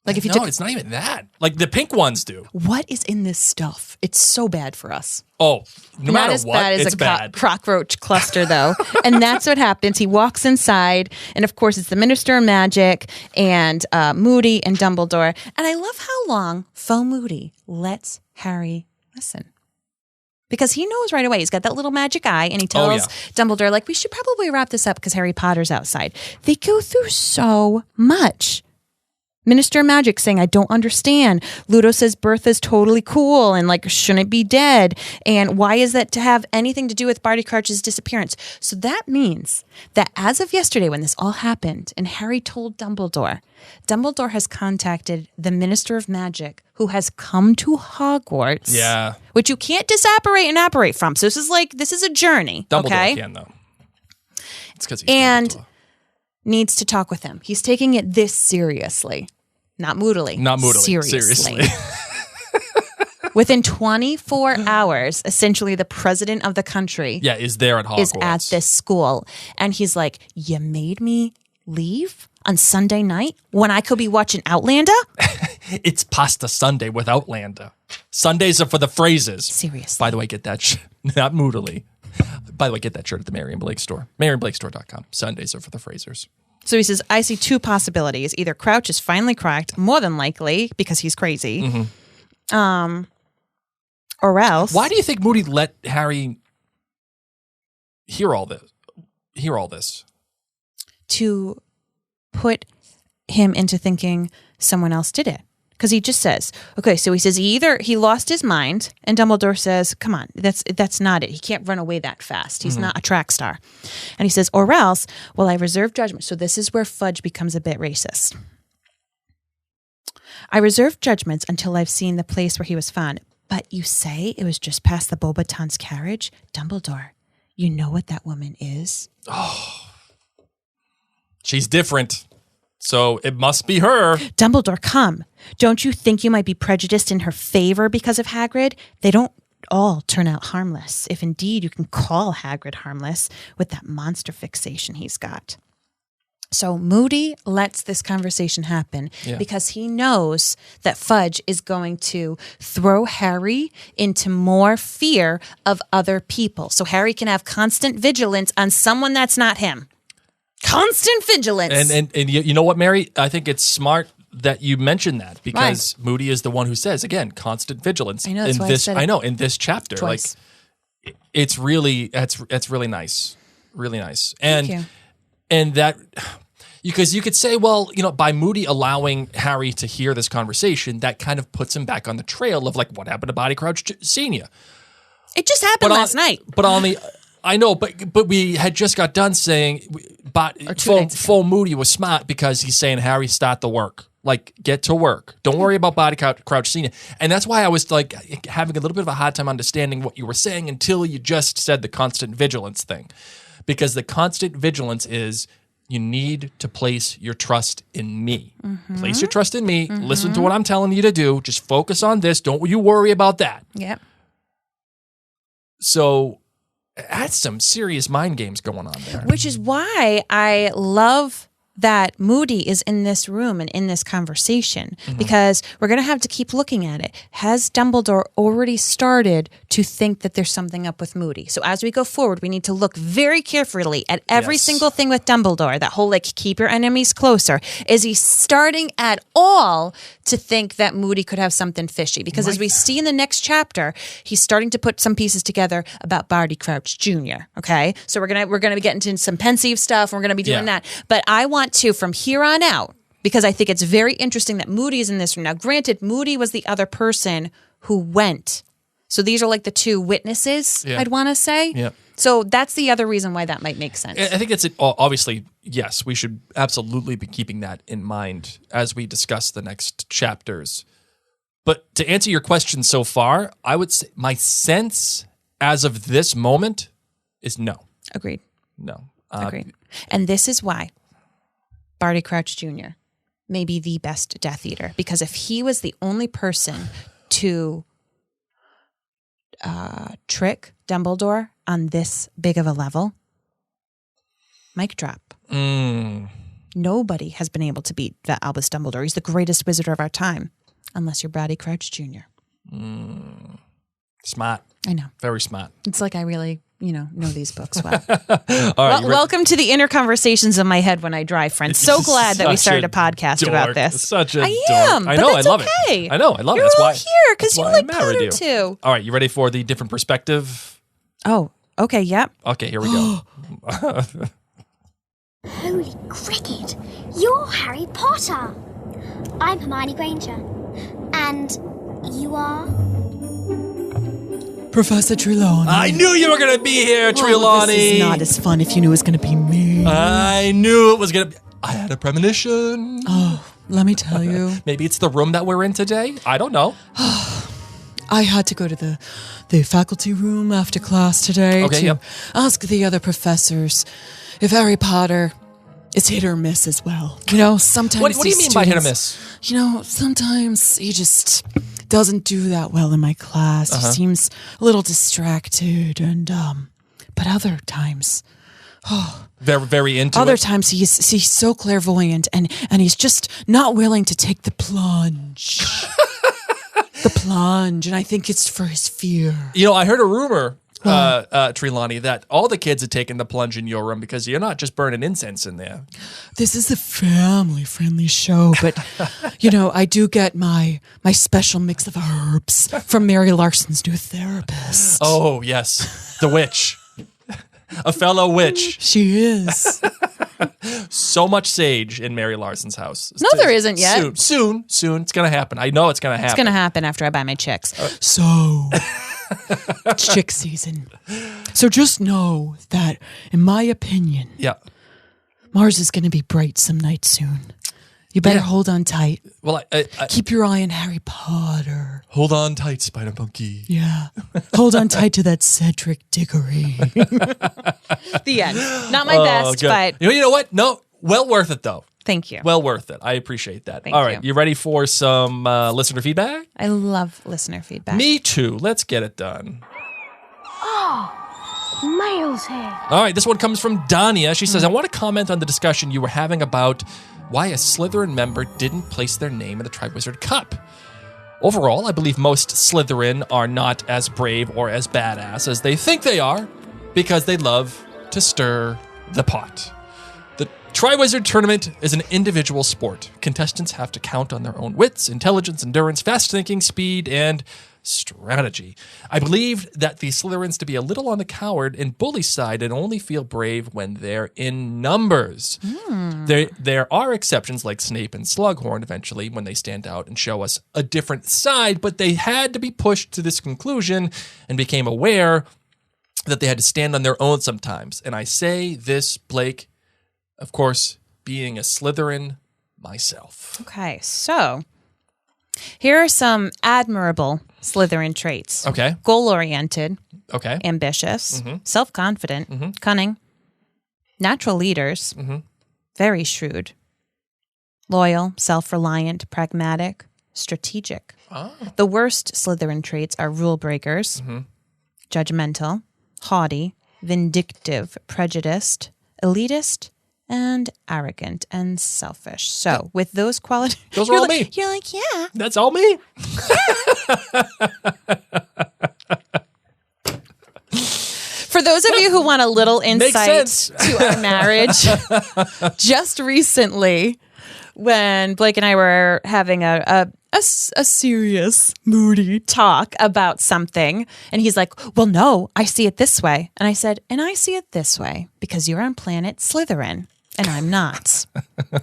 Like if you it's not even that. Like the pink ones do. What is in this stuff? It's so bad for us. Oh, no matter as what, bad as it's a bad. Cockroach cluster, though. And that's what happens. He walks inside, and of course, it's the Minister of Magic and Moody and Dumbledore. And I love how long Faux Moody lets Harry listen. Because he knows right away. He's got that little magic eye, and he tells Dumbledore, like, we should probably wrap this up because Harry Potter's outside. They go through so much. Minister of Magic saying, I don't understand. Ludo says Bertha's totally cool and like shouldn't be dead. And why is that to have anything to do with Barty Crouch's disappearance? So that means that as of yesterday when this all happened and Harry told Dumbledore, Dumbledore has contacted the Minister of Magic who has come to Hogwarts. Yeah. Which you can't disapparate and apparate from. So this is a journey. Dumbledore can though. It's because he's Dumbledore. Needs to talk with him. He's taking it this seriously. Not moodily. Seriously. Within 24 hours, essentially the president of the country is there at Hogwarts. Is at this school. And he's like, you made me leave on Sunday night when I could be watching Outlander? It's Pasta Sunday with Outlander. Sundays are for the phrases. Seriously. By the way, get that not moodily. By the way, get that shirt at the Marion Blake store. MarionBlakeStore.com. Sundays are for the Frasers. So he says, I see two possibilities. Either Crouch is finally cracked, more than likely, because he's crazy. Mm-hmm. Or else. Why do you think Moody let Harry hear all this? To put him into thinking someone else did it. Because he just says, okay, so he says either he lost his mind, and Dumbledore says, come on, that's not it. He can't run away that fast. He's not a track star. And he says, or else, well, I reserve judgment. So this is where Fudge becomes a bit racist. I reserve judgments until I've seen the place where he was found. But you say it was just past the Beauxbatons carriage? Dumbledore, you know what that woman is? Oh, she's different. So it must be her. Dumbledore, come. Don't you think you might be prejudiced in her favor because of Hagrid? They don't all turn out harmless, if indeed you can call Hagrid harmless with that monster fixation he's got. So Moody lets this conversation happen because he knows that Fudge is going to throw Harry into more fear of other people. So Harry can have constant vigilance on someone that's not him. Constant vigilance. And you know what, Mary? I think it's smart that you mentioned that because Moody is the one who says, again, constant vigilance. I know, that's why I said it. I know, in this chapter. Twice. Like, it's really, it's really nice. Really nice. Thank you. And that, because you could say, well, by Moody allowing Harry to hear this conversation, that kind of puts him back on the trail of like what happened to Barty Crouch Sr. It just happened last night. But on the... I know, but we had just got done saying Faux Moody was smart because he's saying, Harry, start the work. Like, get to work. Don't worry about Barty Crouch Sr. And that's why I was like having a little bit of a hard time understanding what you were saying until you just said the constant vigilance thing. Because the constant vigilance is you need to place your trust in me. Mm-hmm. Place your trust in me. Mm-hmm. Listen to what I'm telling you to do. Just focus on this. Don't you worry about that. Yep. So... that's some serious mind games going on there. Which is why I love that Moody is in this room and in this conversation because we're going to have to keep looking at it. Has Dumbledore already started to think that there's something up with Moody? So as we go forward, we need to look very carefully at every single thing with Dumbledore, that whole like keep your enemies closer. Is he starting at all to think that Moody could have something fishy? Because as we see in the next chapter, he's starting to put some pieces together about Barty Crouch Jr., okay? So we're going to be getting into some pensive stuff. We're going to be doing that. But I want to, from here on out, because I think it's very interesting that Moody is in this room. Now, granted, Moody was the other person who went. So these are like the two witnesses, I'd want to say. Yeah. So that's the other reason why that might make sense. I think it's obviously, yes, we should absolutely be keeping that in mind as we discuss the next chapters. But to answer your question so far, I would say my sense as of this moment is no. Agreed. No. Agreed. And this is why Barty Crouch Jr. may be the best Death Eater. Because if he was the only person to trick Dumbledore on this big of a level, mic drop. Nobody has been able to beat Albus Dumbledore. He's the greatest wizard of our time, unless you're Barty Crouch Jr. Smart. I know. Very smart. It's like I really, know these books well. All right, welcome to the inner conversations in my head when I drive, friends. So glad that we started a podcast about this. Such a dork. I know, I love okay. it. I know, I love You're it. That's all why here because you like married Potter you. too. All right, you ready for the different perspective? Oh, okay, yep. Okay, here we go. Holy cricket! You're Harry Potter! I'm Hermione Granger. And you are? Professor Trelawney. I knew you were going to be here, Trelawney. This is not as fun if you knew it was going to be me. I knew it was going to be. I had a premonition. Oh, let me tell you. Maybe it's the room that we're in today. I don't know. I had to go to the faculty room after class today to ask the other professors if Harry Potter is hit or miss as well. Sometimes What do you mean by hit or miss? Sometimes he just doesn't do that well in my class. He seems a little distracted and but other times very, very into other it. times he's so clairvoyant and he's just not willing to take the plunge. The plunge, and I think it's for his fear. I heard a rumor, Trelawney, that all the kids had taken the plunge in your room because you're not just burning incense in there. This is a family-friendly show, but, I do get my special mix of herbs from Mary Larson's new therapist. Oh, yes. The witch. A fellow witch. She is. So much sage in Mary Larson's house. No, there isn't yet. Soon. It's going to happen. I know it's going to happen. It's going to happen after I buy my chicks. So, it's chick season. So just know that, in my opinion, Mars is going to be bright some night soon. You better hold on tight. Well, I keep your eye on Harry Potter. Hold on tight, Spider Monkey. Yeah. Hold on tight to that Cedric Diggory. The end. Not my best, good. but you know what? No, well worth it though. Thank you. Well worth it. I appreciate that. Thank All right, you. you ready for some listener feedback? I love listener feedback. Me too. Let's get it done. Mail's here. All right, this one comes from Dania. She says, I want to comment on the discussion you were having about why a Slytherin member didn't place their name in the Triwizard Cup. Overall, I believe most Slytherin are not as brave or as badass as they think they are because they love to stir the pot. The Triwizard Tournament is an individual sport. Contestants have to count on their own wits, intelligence, endurance, fast thinking, speed, and strategy. I believe that the Slytherins to be a little on the coward and bully side and only feel brave when they're in numbers. There are exceptions like Snape and Slughorn eventually when they stand out and show us a different side, but they had to be pushed to this conclusion and became aware that they had to stand on their own sometimes. And I say this, Blake, of course, being a Slytherin myself. Okay, so here are some admirable Slytherin traits. Okay. Goal-oriented, Okay. ambitious, self-confident, cunning, natural leaders, very shrewd, loyal, self-reliant, pragmatic, strategic. The worst Slytherin traits are rule breakers, judgmental, haughty, vindictive, prejudiced, elitist, and arrogant and selfish. So with those qualities, those are all me. You're like, yeah, that's all me. For those of you who want a little insight to our marriage, just recently, when Blake and I were having a serious, moody talk about something, and he's like, well, no, I see it this way. And I said, and I see it this way, because you're on planet Slytherin, and I'm not.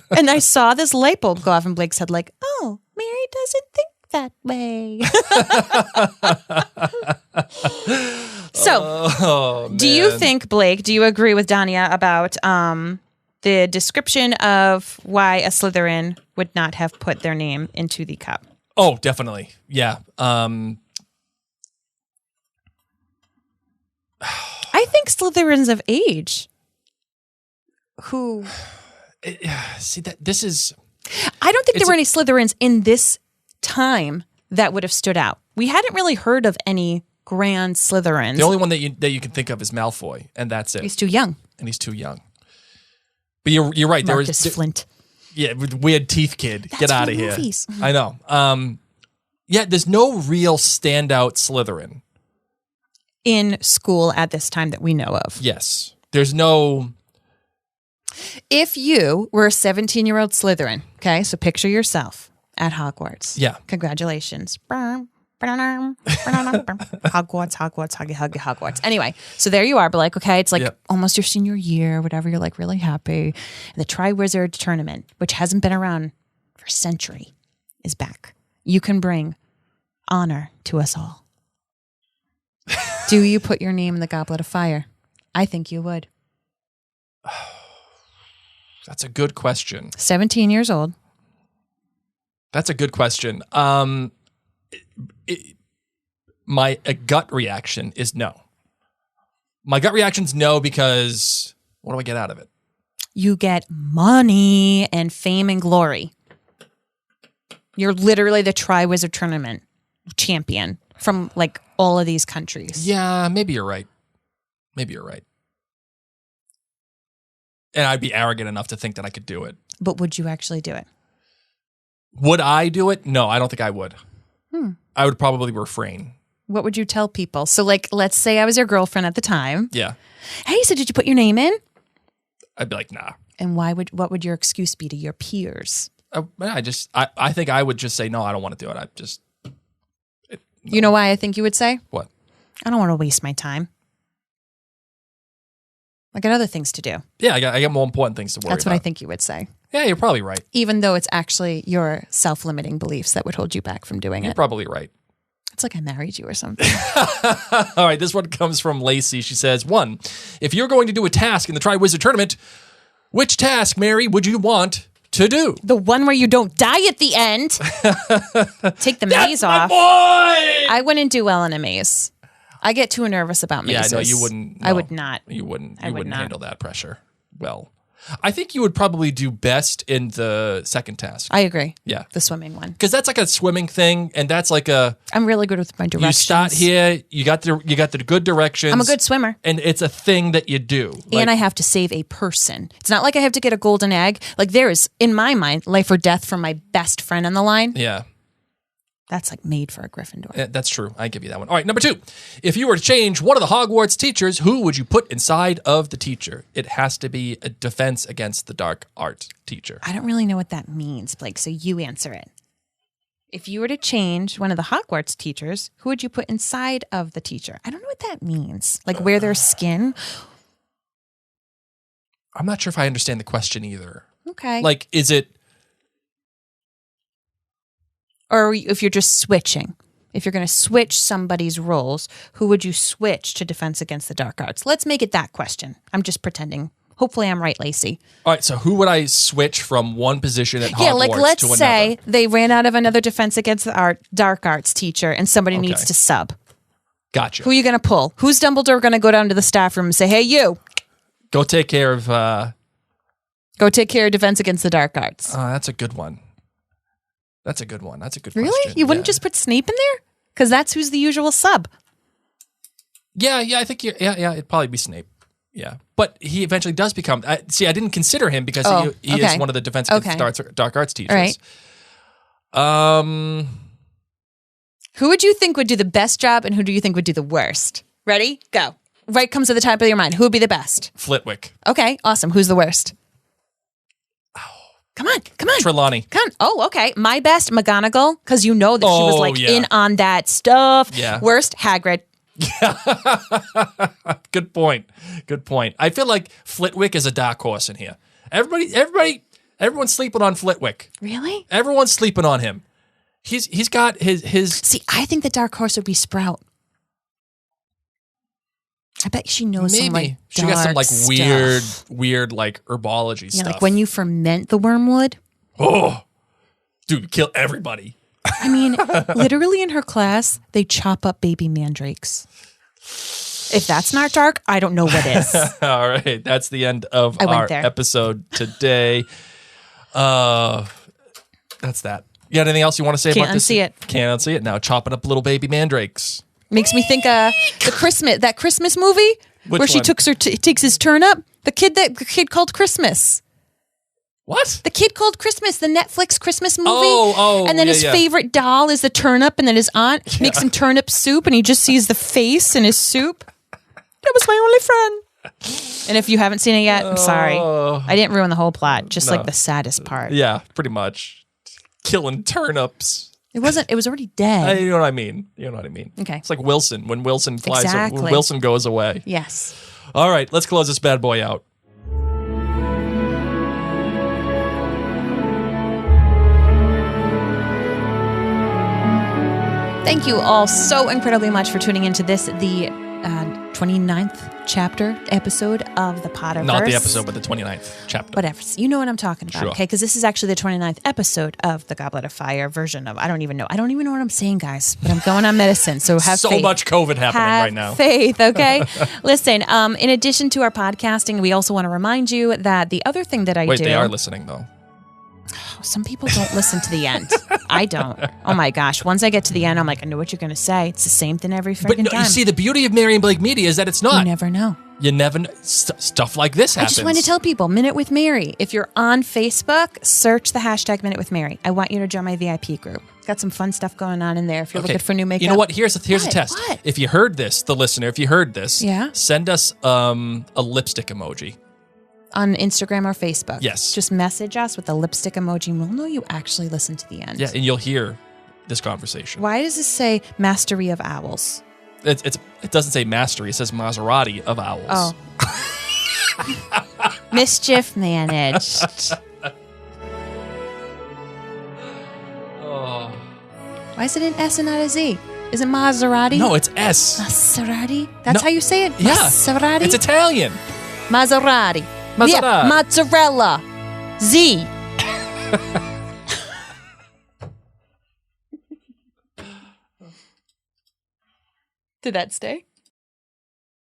And I saw this light bulb go off in Blake's head like, oh, Mary doesn't think that way. So, do you think, Blake, do you agree with Dania about the description of why a Slytherin would not have put their name into the cup? Oh, definitely. Yeah. I think Slytherins of age who... See, this is... I don't think there were any Slytherins in this time that would have stood out. We hadn't really heard of any grand Slytherins. The only one that you can think of is Malfoy, and that's it. He's too young. And he's too young. But you're right. Marcus Flint. Yeah, weird teeth kid. That's Get out of here. Movies. I know. Yeah, there's no real standout Slytherin in school at this time that we know of. Yes. There's no... If you were a 17-year-old Slytherin, okay, so picture yourself at Hogwarts. Yeah. Congratulations. Hogwarts. Anyway, so there you are, but like, okay, it's like almost your senior year, whatever, you're like really happy. And the Triwizard Tournament, which hasn't been around for a century, is back. You can bring honor to us all. Do you put your name in the Goblet of Fire? I think you would. That's a good question. 17 years old. That's a good question. My gut reaction is no. My gut reaction is no because what do I get out of it? You get money and fame and glory. You're literally the Triwizard Tournament champion from like all of these countries. Yeah, maybe you're right. Maybe you're right. And I'd be arrogant enough to think that I could do it. But would you actually do it? Would I do it? No, I don't think I would. I would probably refrain. What would you tell people? So like, let's say I was your girlfriend at the time. Yeah. Hey, so did you put your name in? I'd be like, nah. And what would your excuse be to your peers? I think I would just say, no, I don't want to do it. No. You know why I think you would say? What? I don't want to waste my time. I got other things to do. Yeah, I got more important things to worry about. That's what I think you would say. Yeah, you're probably right. Even though it's actually your self-limiting beliefs that would hold you back from doing it. You're probably right. It's like I married you or something. All right, this one comes from Lacey. She says, 1, if you're going to do a task in the Triwizard Tournament, which task, Mary, would you want to do? The one where you don't die at the end. Take the maze off. Boy! I wouldn't do well in a maze. I get too nervous about mazes. Yeah, no, you wouldn't. No, I would not. You wouldn't. You wouldn't handle that pressure well. I think you would probably do best in the second task. I agree. Yeah. The swimming one. Because that's like a swimming thing, and that's like a... I'm really good with my directions. You start here, you got the good directions. I'm a good swimmer. And it's a thing that you do. And I have to save a person. It's not like I have to get a golden egg. Like there is, in my mind, life or death for my best friend on the line. Yeah. That's like made for a Gryffindor. Yeah, that's true. I give you that one. All right, number 2. If you were to change one of the Hogwarts teachers, who would you put inside of the teacher? It has to be a defense against the dark art teacher. I don't really know what that means, Blake, so you answer it. If you were to change one of the Hogwarts teachers, who would you put inside of the teacher? I don't know what that means. Like wear their skin? I'm not sure if I understand the question either. Okay. Like, is it... Or if you're just switching, if you're going to switch somebody's roles, who would you switch to defense against the dark arts? Let's make it that question. I'm just pretending. Hopefully I'm right, Lacey. All right, so who would I switch from one position at Hogwarts to another? Yeah, like let's say they ran out of another defense against the dark arts teacher and somebody needs to sub. Gotcha. Who are you going to pull? Who's Dumbledore going to go down to the staff room and say, hey, you. Go take care of... Go take care of defense against the dark arts. That's a good one. That's a good one. That's a good really? question. You wouldn't just put Snape in there? Because that's who's the usual sub. Yeah, I think yeah, it'd probably be Snape. Yeah, but he eventually does become. I didn't consider him because he is one of the defensive dark arts teachers. Right. Who would you think would do the best job, and who do you think would do the worst? Ready? Go. Right comes to the top of your mind. Who would be the best? Flitwick. Okay, awesome. Who's the worst? Come on. Trelawney. Come on. Oh, okay. My best, McGonagall, because you know that she was like in on that stuff. Yeah. Worst, Hagrid. Good point. I feel like Flitwick is a dark horse in here. Everyone's sleeping on Flitwick. Really? Everyone's sleeping on him. He's got his. See, I think the dark horse would be Sprout. I bet she knows some like she got some like stuff. weird like herbology stuff. Like when you ferment the wormwood. Oh, dude, kill everybody. I mean, literally in her class, they chop up baby mandrakes. If that's not dark, I don't know what is. All right, that's the end of our episode today. That's that. You got anything else you want to say about this? Can't unsee it. Now chopping up little baby mandrakes. Makes me think that Christmas movie where she takes his turnip. The kid called Christmas. What? The Kid Called Christmas, the Netflix Christmas movie. And then his favorite doll is the turnip, and then his aunt makes him turnip soup, and he just sees the face in his soup. That was my only friend. And if you haven't seen it yet, I'm sorry. I didn't ruin the whole plot, just like the saddest part. Yeah, pretty much. Killing turnips. It was already dead. You know what I mean. Okay. It's like Wilson. When Wilson flies, when Wilson goes away. Yes. All right, let's close this bad boy out. Thank you all so incredibly much for tuning into this, the 29th episode of the Potterverse. Not the episode, but the 29th chapter. Whatever. You know what I'm talking about, Sure. okay? Because this is actually the 29th episode of the Goblet of Fire version of, I don't even know what I'm saying, guys, but I'm going on medicine, so have faith. So much COVID happening right now. Have faith, okay? Listen, in addition to our podcasting, we also want to remind you that the other thing that I do... Wait, they are listening, though. Some people don't listen to the end. I don't. Oh my gosh. Once I get to the end, I'm like, I know what you're going to say. It's the same thing every freaking time. You see, the beauty of Mary and Blake Media is that it's not. You never know. You never know. Stuff like this happens. I just want to tell people, Minute with Mary. If you're on Facebook, search the hashtag Minute with Mary. I want you to join my VIP group. Got some fun stuff going on in there if you're looking for new makeup. You know what? Here's a test. What? If you heard this, the listener, send us a lipstick emoji. On Instagram or Facebook. Yes. Just message us with the lipstick emoji and we'll know you actually listened to the end. Yeah, and you'll hear this conversation. Why does this say Mastery of Owls? It doesn't say mastery. It says Maserati of owls. Oh. Mischief managed. Why is it an S and not a Z? Is it Maserati? No, it's S. Maserati? That's how you say it? Yeah. Maserati? It's Italian. Maserati. Maserati. Yeah, mozzarella. Z. Did that stay?